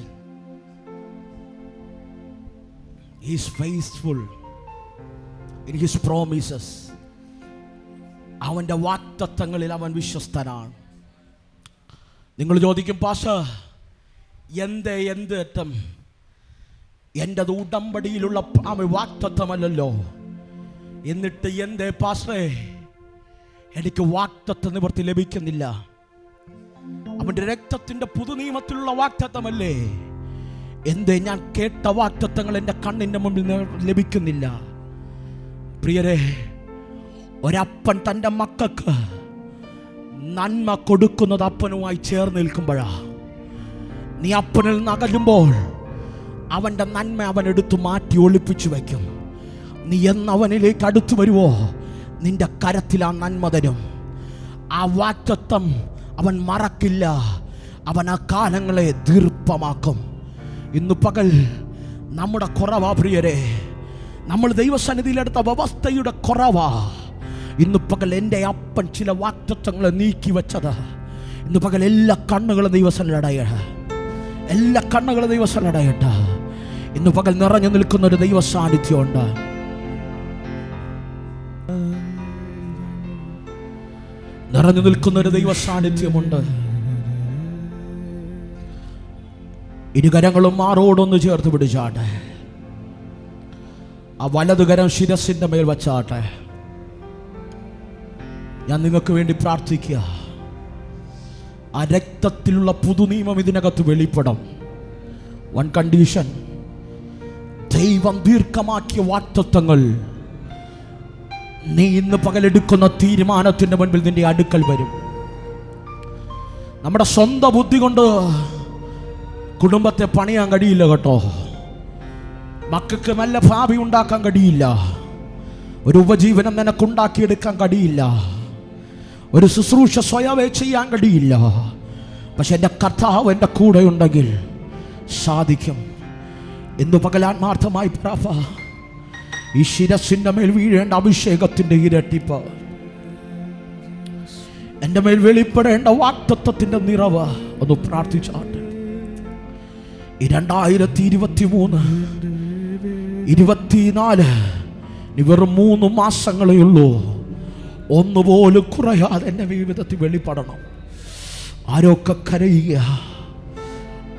He is faithful in His promises. അവൻ്റെ വാഗ്ദത്തങ്ങളിൽ അവൻ വിശ്വസ്തനാണ്. നിങ്ങൾ ചോദിക്കും, പാസ്റ്റർ എന്ത് അറ്റം? എൻ്റെത് ഉടമ്പടിയിലുള്ള വാഗ്ദത്തമല്ലല്ലോ. എന്നിട്ട് എൻ്റെ പാസ്റ്ററേ എനിക്ക് വാഗ്ദത്ത നിവൃത്തി ലഭിക്കുന്നില്ല. അവൻ്റെ രക്തത്തിൻ്റെ പുതുനിയമത്തിലുള്ള വാഗ്ദത്തമല്ലേ. എന്തേ ഞാൻ കേട്ട വാഗ്ദത്തങ്ങൾ എൻ്റെ കണ്ണിൻ്റെ മുമ്പിൽ ലഭിക്കുന്നില്ല? പ്രിയരെ, ഒരപ്പൻ തൻ്റെ മക്കൾക്ക് നന്മ കൊടുക്കുന്നത് അപ്പനുമായി ചേർന്ന് നിൽക്കുമ്പോഴാ. നീ അപ്പനിൽ നിന്ന് അകലുമ്പോൾ അവൻ്റെ നന്മ അവൻ എടുത്തു മാറ്റി ഒളിപ്പിച്ചു വയ്ക്കും. നീ എന്നവനിലേക്ക് അടുത്തു വരുവോ നിന്റെ കരത്തിൽ ആ നന്മ തരും. ആ വാഗ്ദത്തം അവൻ മറക്കില്ല. അവൻ ആ കാലങ്ങളെ ദീർഘമാക്കും. ഇന്ന് പകൽ നമ്മുടെ കുറവാ പ്രിയരെ, നമ്മൾ ദൈവസന്നിധിയിലെടുത്ത വ്യവസ്ഥയുടെ കുറവാ. ഇന്ന് പകൽ എൻ്റെ അപ്പൻ ചില വാഗ്ദത്തങ്ങളെ നീക്കി വെച്ചത്. ഇന്ന് പകൽ എല്ലാ കണ്ണുകളും ദൈവസന്നിധിയിലടയട്ടെ, എല്ലാ കണ്ണുകളും ദൈവസന്നിധിയിലടയട്ടെ. ഇന്ന് പകൽ നിറഞ്ഞു നിൽക്കുന്ന ഒരു ദൈവ സാന്നിധ്യമുണ്ട്. നിറഞ്ഞു നിൽക്കുന്ന ഒരു ദൈവ സാന്നിധ്യമുണ്ട്. ഇരുകരങ്ങളും മാറോടൊന്ന് ചേർത്ത് പിടിച്ചാട്ടെ. ആ വലതുകരം ശിരസിന്റെ മേൽ വച്ചാട്ടെ. ഞാൻ നിങ്ങൾക്ക് വേണ്ടി പ്രാർത്ഥിക്കുക. ആ രക്തത്തിലുള്ള പുതുനിയമം ഇതിനകത്ത് വെളിപ്പെടും. വൺ കണ്ടീഷൻ, ദൈവം ദീർഘമാക്കിയ വാഗ്ദത്തങ്ങൾ നീ ഇന്ന് പകലെടുക്കുന്ന തീരുമാനത്തിന്റെ മുൻപിൽ നിന്റെ അടുക്കൽ വരും. നമ്മുടെ സ്വന്തം ബുദ്ധി കൊണ്ട് കുടുംബത്തെ പണിയാൻ കഴിയില്ല കേട്ടോ. മക്കൾക്ക് നല്ല ഭാവി ഉണ്ടാക്കാൻ കഴിയില്ല. ഒരു ഉപജീവനം നിനക്കുണ്ടാക്കിയെടുക്കാൻ കഴിയില്ല. ഒരു ശുശ്രൂഷ സ്വയമേ ചെയ്യാൻ കഴിയില്ല. പക്ഷെ എൻ്റെ കർത്താവ് എൻ്റെ കൂടെ ഉണ്ടെങ്കിൽ സാധിക്കും. ഇന്ന് പകലാത്മാർത്ഥമായി പ്രാപ ഈ ശിരസിൻ്റെ മേൽ വീഴേണ്ട അഭിഷേകത്തിൻ്റെ ഇരട്ടിപ്പ്, എൻ്റെ മേൽ വെളിപ്പെടേണ്ട വാഗ്ദത്തത്തിൻ്റെ നിറവ് ഒന്ന് പ്രാർത്ഥിച്ചാട്ടെ. ഈ 2023 24 വെറും 3 മാസങ്ങളേ ഉള്ളൂ. ഒന്നുപോലും കുറയാതെ എൻ്റെ ജീവിതത്തിൽ വെളിപ്പെടണം. ആരൊക്കെ കരയുക,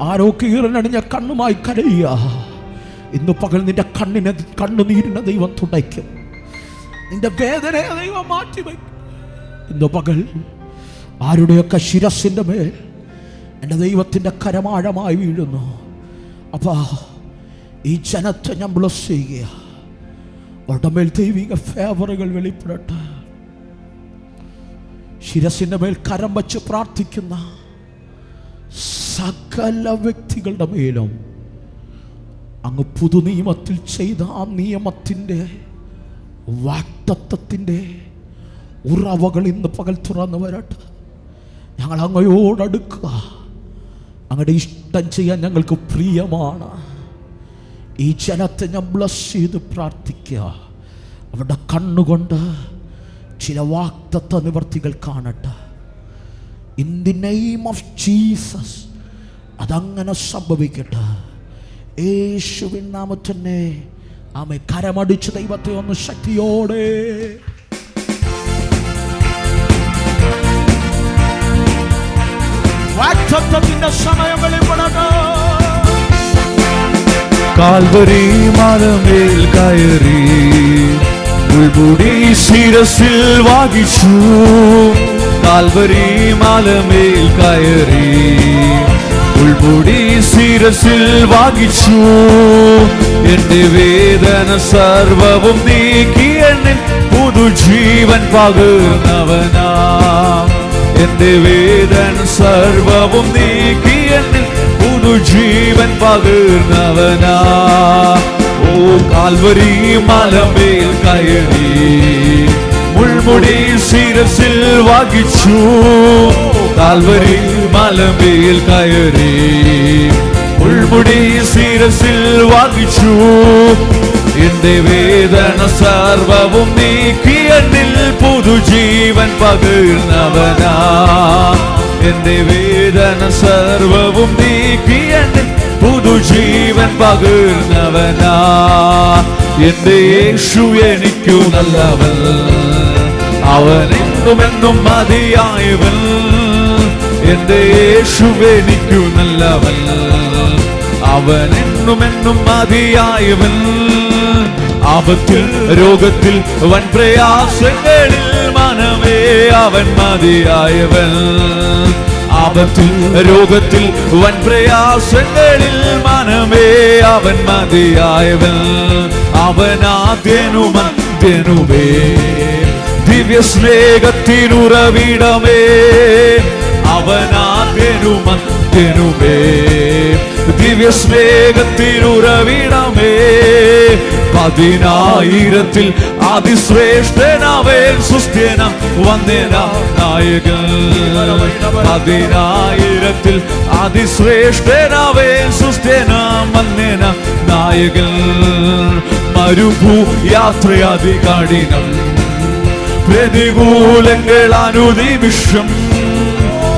ആരൊക്കെ ഈറനണിഞ്ഞ കണ്ണുമായി കരയുക, ഇന്ന് പകൽ നിന്റെ കണ്ണുനീരിനെ ദൈവം തുടയ്ക്കും. നിന്റെ വേദനയെ ദൈവം മാറ്റിവയ്ക്കും. ഇന്ന് പകൽ ആരുടെയൊക്കെ ശിരസിൻ്റെ മേൽ എൻ്റെ ദൈവത്തിൻ്റെ കരമാഴമായി വീഴുന്നു. അപ്പാ, ഈ ജനത്തെ ഞാൻ ബ്ലസ് ചെയ്യുക. ഉടമേൽ ദൈവിക ഫേവറുകൾ വെളിപ്പെടട്ടെ. ശിരസിൻ്റെ മേൽ കരം വച്ച് പ്രാർത്ഥിക്കുന്ന സകല വ്യക്തികളുടെ മേലും അങ്ങ് പുതുനിയമത്തിൽ ചെയ്ത ആ നിയമത്തിൻ്റെ വാഗ്ദത്തത്തിൻ്റെ ഉറവകൾ ഇന്ന് പകൽ തുറന്നു വരട്ടെ. ഞങ്ങൾ അങ്ങയോടടുക്കുക. അങ്ങയുടെ ഇഷ്ടം ചെയ്യാൻ ഞങ്ങൾക്ക് പ്രിയമാണ്. ഈ ജനത്തെ ഞാൻ ബ്ലസ് ചെയ്ത് പ്രാർത്ഥിക്കുക. അവരുടെ കണ്ണുകൊണ്ട് ചില വാഗ്ദത്ത നിവർത്തികൾ കാണട്ടെ. In the name of Jesus അതങ്ങനെ സംഭവിക്കട്ടെ. യേശുവിൻ നാമത്തിൽ തന്നെ ആമേൻ. കരമടിച്ച് ദൈവത്തെ ഒന്ന് ശക്തിയോടെ വാഗ്ദത്തത്തിന്റെ സമയം വെളിപ്പെടട്ടെ. കാൽവരി മലമേൽ കയറി ഉൾമുടി ശിരസിൽ വാങ്ങിച്ചു. കാൽവരി മലമേൽ കയറി ഉൾമുടി ശിരസിൽ വാങ്ങിച്ചു. എന്റെ വേദന സർവവും നീക്കി എന്നിൽ പുതുജീവൻ പകർന്നവനാ. എന്റെ വേദന സർവവും നീക്കി എന്നിൽ പുതുജീവൻ പകർന്നവനാ. ഓ കാൽവരി മലമേൽ കയറി മുൾമുടി ശിരസിൽ വാങ്ങിച്ചു. കാൽവരി മലമേൽ കയറി മുൾമുടി ശിരസിൽ വാങ്ങിച്ചു. എന്റെ വേദന സർവവും നീക്കി എന്നിൽ പുതുജീവൻ പകർന്നവനാ. എന്റെ വേദന സർവവും നീക്കി എന്നിൽ പുതുജീവൻ പകർന്നവനാ. എന്റെ യേശു എനിക്കു നല്ലവൻ, അവൻ എന്നുമെന്നും മതിയായവൻ. എന്റെ യേശു എനിക്കു നല്ലവൻ, അവൻ എന്നുമെന്നും മതിയായവൻ. ആപത്തിൽ രോഗത്തിൽ വൻ പ്രയാസങ്ങളിൽ മനമേ അവൻ മതിയായവൻ. ആപത്തിൽ രോഗത്തിൽ വൻ പ്രയാസങ്ങളിൽ മനമേ അവൻ മതിയായവൻ. അവനാദ്യനും അന്ത്യനുമേ ദിവ്യ സ്നേഹത്തിനുറവിടമേ. അവനാദ്യനും അന്ത്യനുമേ ദിവ്യ സ്നേഹത്തിനുറവിടമേ. 10,000 അതിശ്രേഷ്ഠനവൻ സുസ്ഥ്യനം വന്ദനാം നായകൻ. 10,000 അതിശ്രേഷ്ഠനവൻ സുസ്ഥ്യനം വന്ദനാം നായകൻ. മരുഭൂ യാത്രയാതി കഠിനം പ്രതികൂലങ്ങൾ അനുനിമിഷം.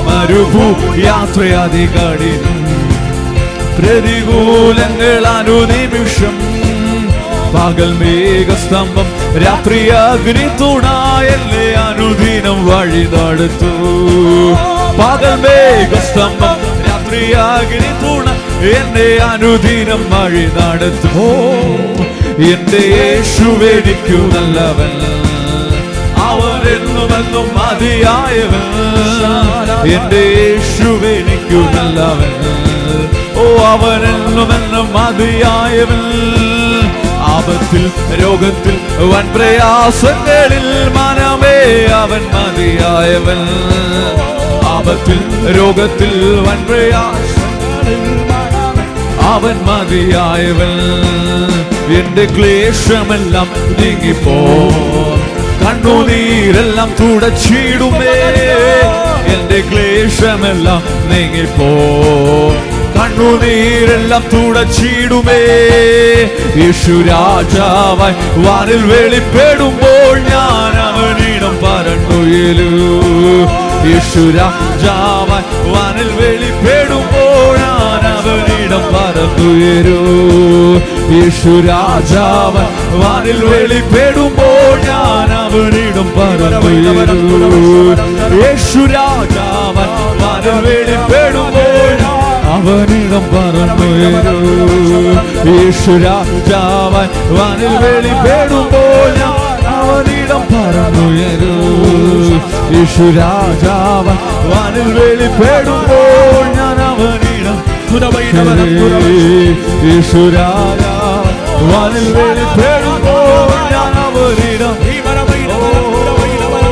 മരുഭൂ യാത്രയാതി കഠിനം പ്രതികൂലങ്ങൾ അനുനിമിഷം. പകൽ മേഘസ്തംഭം രാത്രി അഗ്നിത്തുണായല്ലേ അനുദിനം വഴി നടത്തു. പകൽ മേഘസ്തംഭം രാത്രി അഗ്നിത്തുണ എന്നെ അനുദിനം വഴി നടത്തു. എന്റെ യേശുവെനിക്കു നല്ലവൻ, അവൻ എന്നുമെന്നും മതിയായവൻ. എന്റെ യേശുവെനിക്കു നല്ലവൻ, ഓ അവൻ എന്നുമെന്നും മതിയായവൻ. ആപത്തിൽ രോഗത്തിൽ വൻ പ്രയാസങ്ങളിൽ മനമേ അവൻ മതിയായവൻ. ആപത്തിൽ രോഗത്തിൽ വൻ പ്രയാസങ്ങളിൽ അവൻ മതിയായവൻ. എന്റെ ക്ലേശമെല്ലാം നീങ്ങിപ്പോ, കണ്ണുനീരെല്ലാം തുടച്ചിടുമേ. എന്റെ ക്ലേശമെല്ലാം നീങ്ങിപ്പോ, കണ്ണുനീരെല്ലാം തുടച്ചിടുമേ. യേശു രാജാവായി വാനിൽ വെളിപ്പെടുമ്പോൾ ഞാൻ അവനിടം പറന്നുയരൂ. യേശു രാജാവായി വാനിൽ വെളിപ്പെടുമ്പോൾ ഞാൻ അവനിടം പറന്നുയരൂ. യേശു രാജാവായി വാനിൽ വെളിപ്പെടുമ്പോൾ ഞാൻ അവനിടം പറന്നുയരൂ. യേശു രാജാവായി വാനിൽ വെളിപ്പെടുമ്പോൾ അവനിടം പറന്നുയരൂ. യേശു രാജാവായി വാനിൽ വെളിപ്പെടുമ്പോൾ ഞാൻ അവനിടം പറന്നുയരൂ. യേശു രാജാവായി വാനിൽ വെളിപ്പെടുമ്പോൾ ഞാൻ അവനിടം. യേശു രാജാവായി വാനിൽ വെളിപ്പെടുമ്പോൾ ഞാൻ അവനിടം.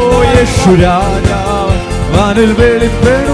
യേശു രാജാവായി വാനിൽ വെളിപ്പെടുമ്പോൾ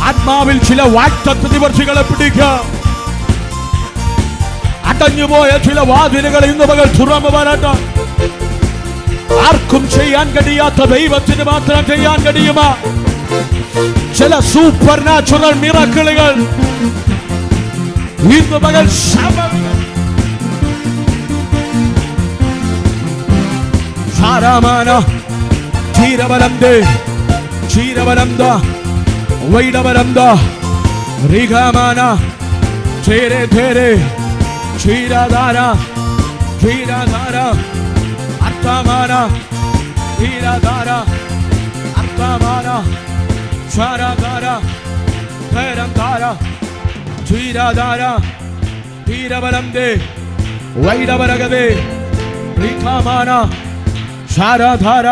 ആത്മാവിൽ ചില വാക്തത്വനിവർത്തികളെ പിടിക്കാം. അടഞ്ഞുപോയ ചില വാതിലുകൾ ഇന്ന് പകൽ തുറന്നു വരട്ടെ. ആർക്കും ചെയ്യാൻ കഴിയാത്ത ദൈവത്തിന് മാത്രം ചെയ്യാൻ കഴിയുമോ? ചില സൂപ്പർ നാച്ചുറൽ മിറക്കിളുകൾ ഇന്ന് പകൽ വൈഡവരന്ത റിഗമാന ധേരെ ധേരെ ക്ഷീരധാര ക്ഷീരധാര അർത്ഥമാന ക്ഷീരധാര അർത്ഥമാന ക്ഷാരധാര ധേരധാര ക്ഷീരധാര ധീരവരന്തെ വൈഡവരഗതേ റിഗമാന ക്ഷാരധാര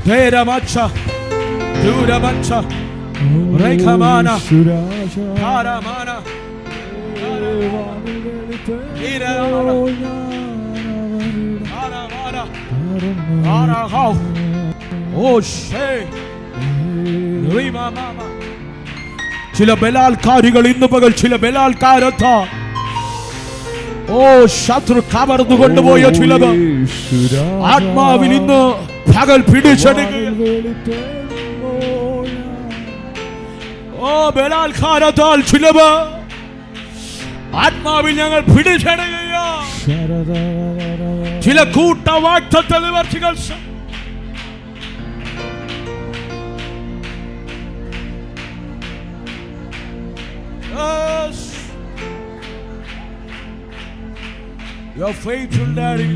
ധേരമച്ഛ ദൂരമച്ഛ Rekamana Haramana Haramana ചില ബലാത്കാരികൾ ഇന്ന് പകൽ ചില ബലാത്കാരത്താ ശത്രു കവർന്നു കൊണ്ടുപോയ ചിലത് ആത്മാവിൽ ഇന്ന് പകൽ പിടിച്ചെടുക്കുക. ബലാത്കാരത്താൽ ചിലവ് ആത്മാവിൽ ഞങ്ങൾ പിടിച്ചെടുക്കുക. ചില കൂട്ടവാക്തത്വ നിവർത്തികൾ You're faithful, Daddy.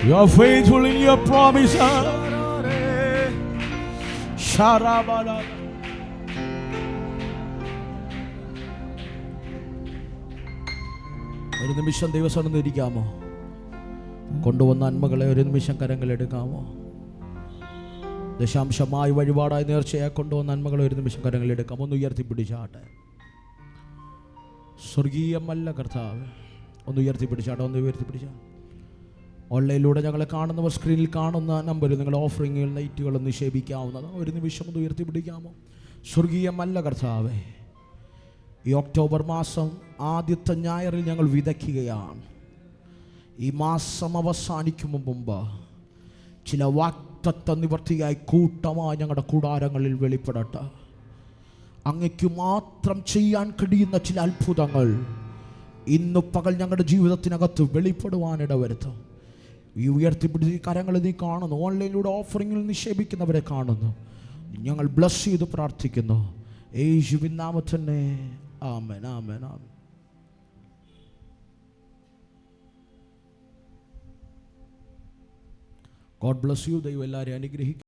You're faithful in your promises. Sharabala. ഒരു നിമിഷം ദൈവസന്നിധിയിൽ ഇരിക്കാമോ? കൊണ്ടുവന്ന നന്മകളെ ഒരു നിമിഷം കരങ്ങളെടുക്കാമോ? ദശാംശമായി വഴിപാടായി നേർച്ചയായി കൊണ്ടുവന്ന നന്മകളെ ഒരു നിമിഷം കരങ്ങളെടുക്കാം. ഒന്ന് ഉയർത്തിപ്പിടിച്ചാട്ടെ. സ്വർഗീയമല്ല കർത്താവ്, ഒന്ന് ഉയർത്തിപ്പിടിച്ചാട്ടെ. ഒന്ന് ഉയർത്തിപ്പിടിച്ചാ. ഓൺലൈനിലൂടെ ഞങ്ങളെ കാണുന്നവർ സ്ക്രീനിൽ കാണുന്ന നമ്പറിൽ നിങ്ങൾ ഓഫറിങ്ങുകൾ നൈറ്റുകൾ നിക്ഷേപിക്കാവുന്നതാണ്. ഒരു നിമിഷം ഒന്ന് ഉയർത്തിപ്പിടിക്കാമോ? സ്വർഗീയമല്ല കർത്താവേ, ഈ ഒക്ടോബർ മാസം ആദ്യത്തെ ഞായറിൽ ഞങ്ങൾ വിതയ്ക്കുകയാണ്. ഈ മാസം അവസാനിക്കും മുമ്പ് ചില വാക്തത്വ നിവർത്തിയായി കൂട്ടമായി ഞങ്ങളുടെ കൂടാരങ്ങളിൽ വെളിപ്പെടട്ടെ. അങ്ങയ്ക്ക് മാത്രം ചെയ്യാൻ കഴിയുന്ന ചില അത്ഭുതങ്ങൾ ഇന്ന് പകൽ ഞങ്ങളുടെ ജീവിതത്തിനകത്ത് വെളിപ്പെടുവാനിട വരുത്തും. ഈ ഉയർത്തിപ്പിടിച്ച് കരങ്ങൾ നീ കാണുന്നു. ഓൺലൈനിലൂടെ ഓഫറിങ്ങിൽ നിക്ഷേപിക്കുന്നവരെ കാണുന്നു. ഞങ്ങൾ ബ്ലസ് ചെയ്ത് പ്രാർത്ഥിക്കുന്നു യേശുവിൻ നാമത്തിൽ തന്നെ. ആമേൻ, ആമേൻ, ആമേൻ. God bless you. ദൈവം എല്ലാവരെയും അനുഗ്രഹിക്കും.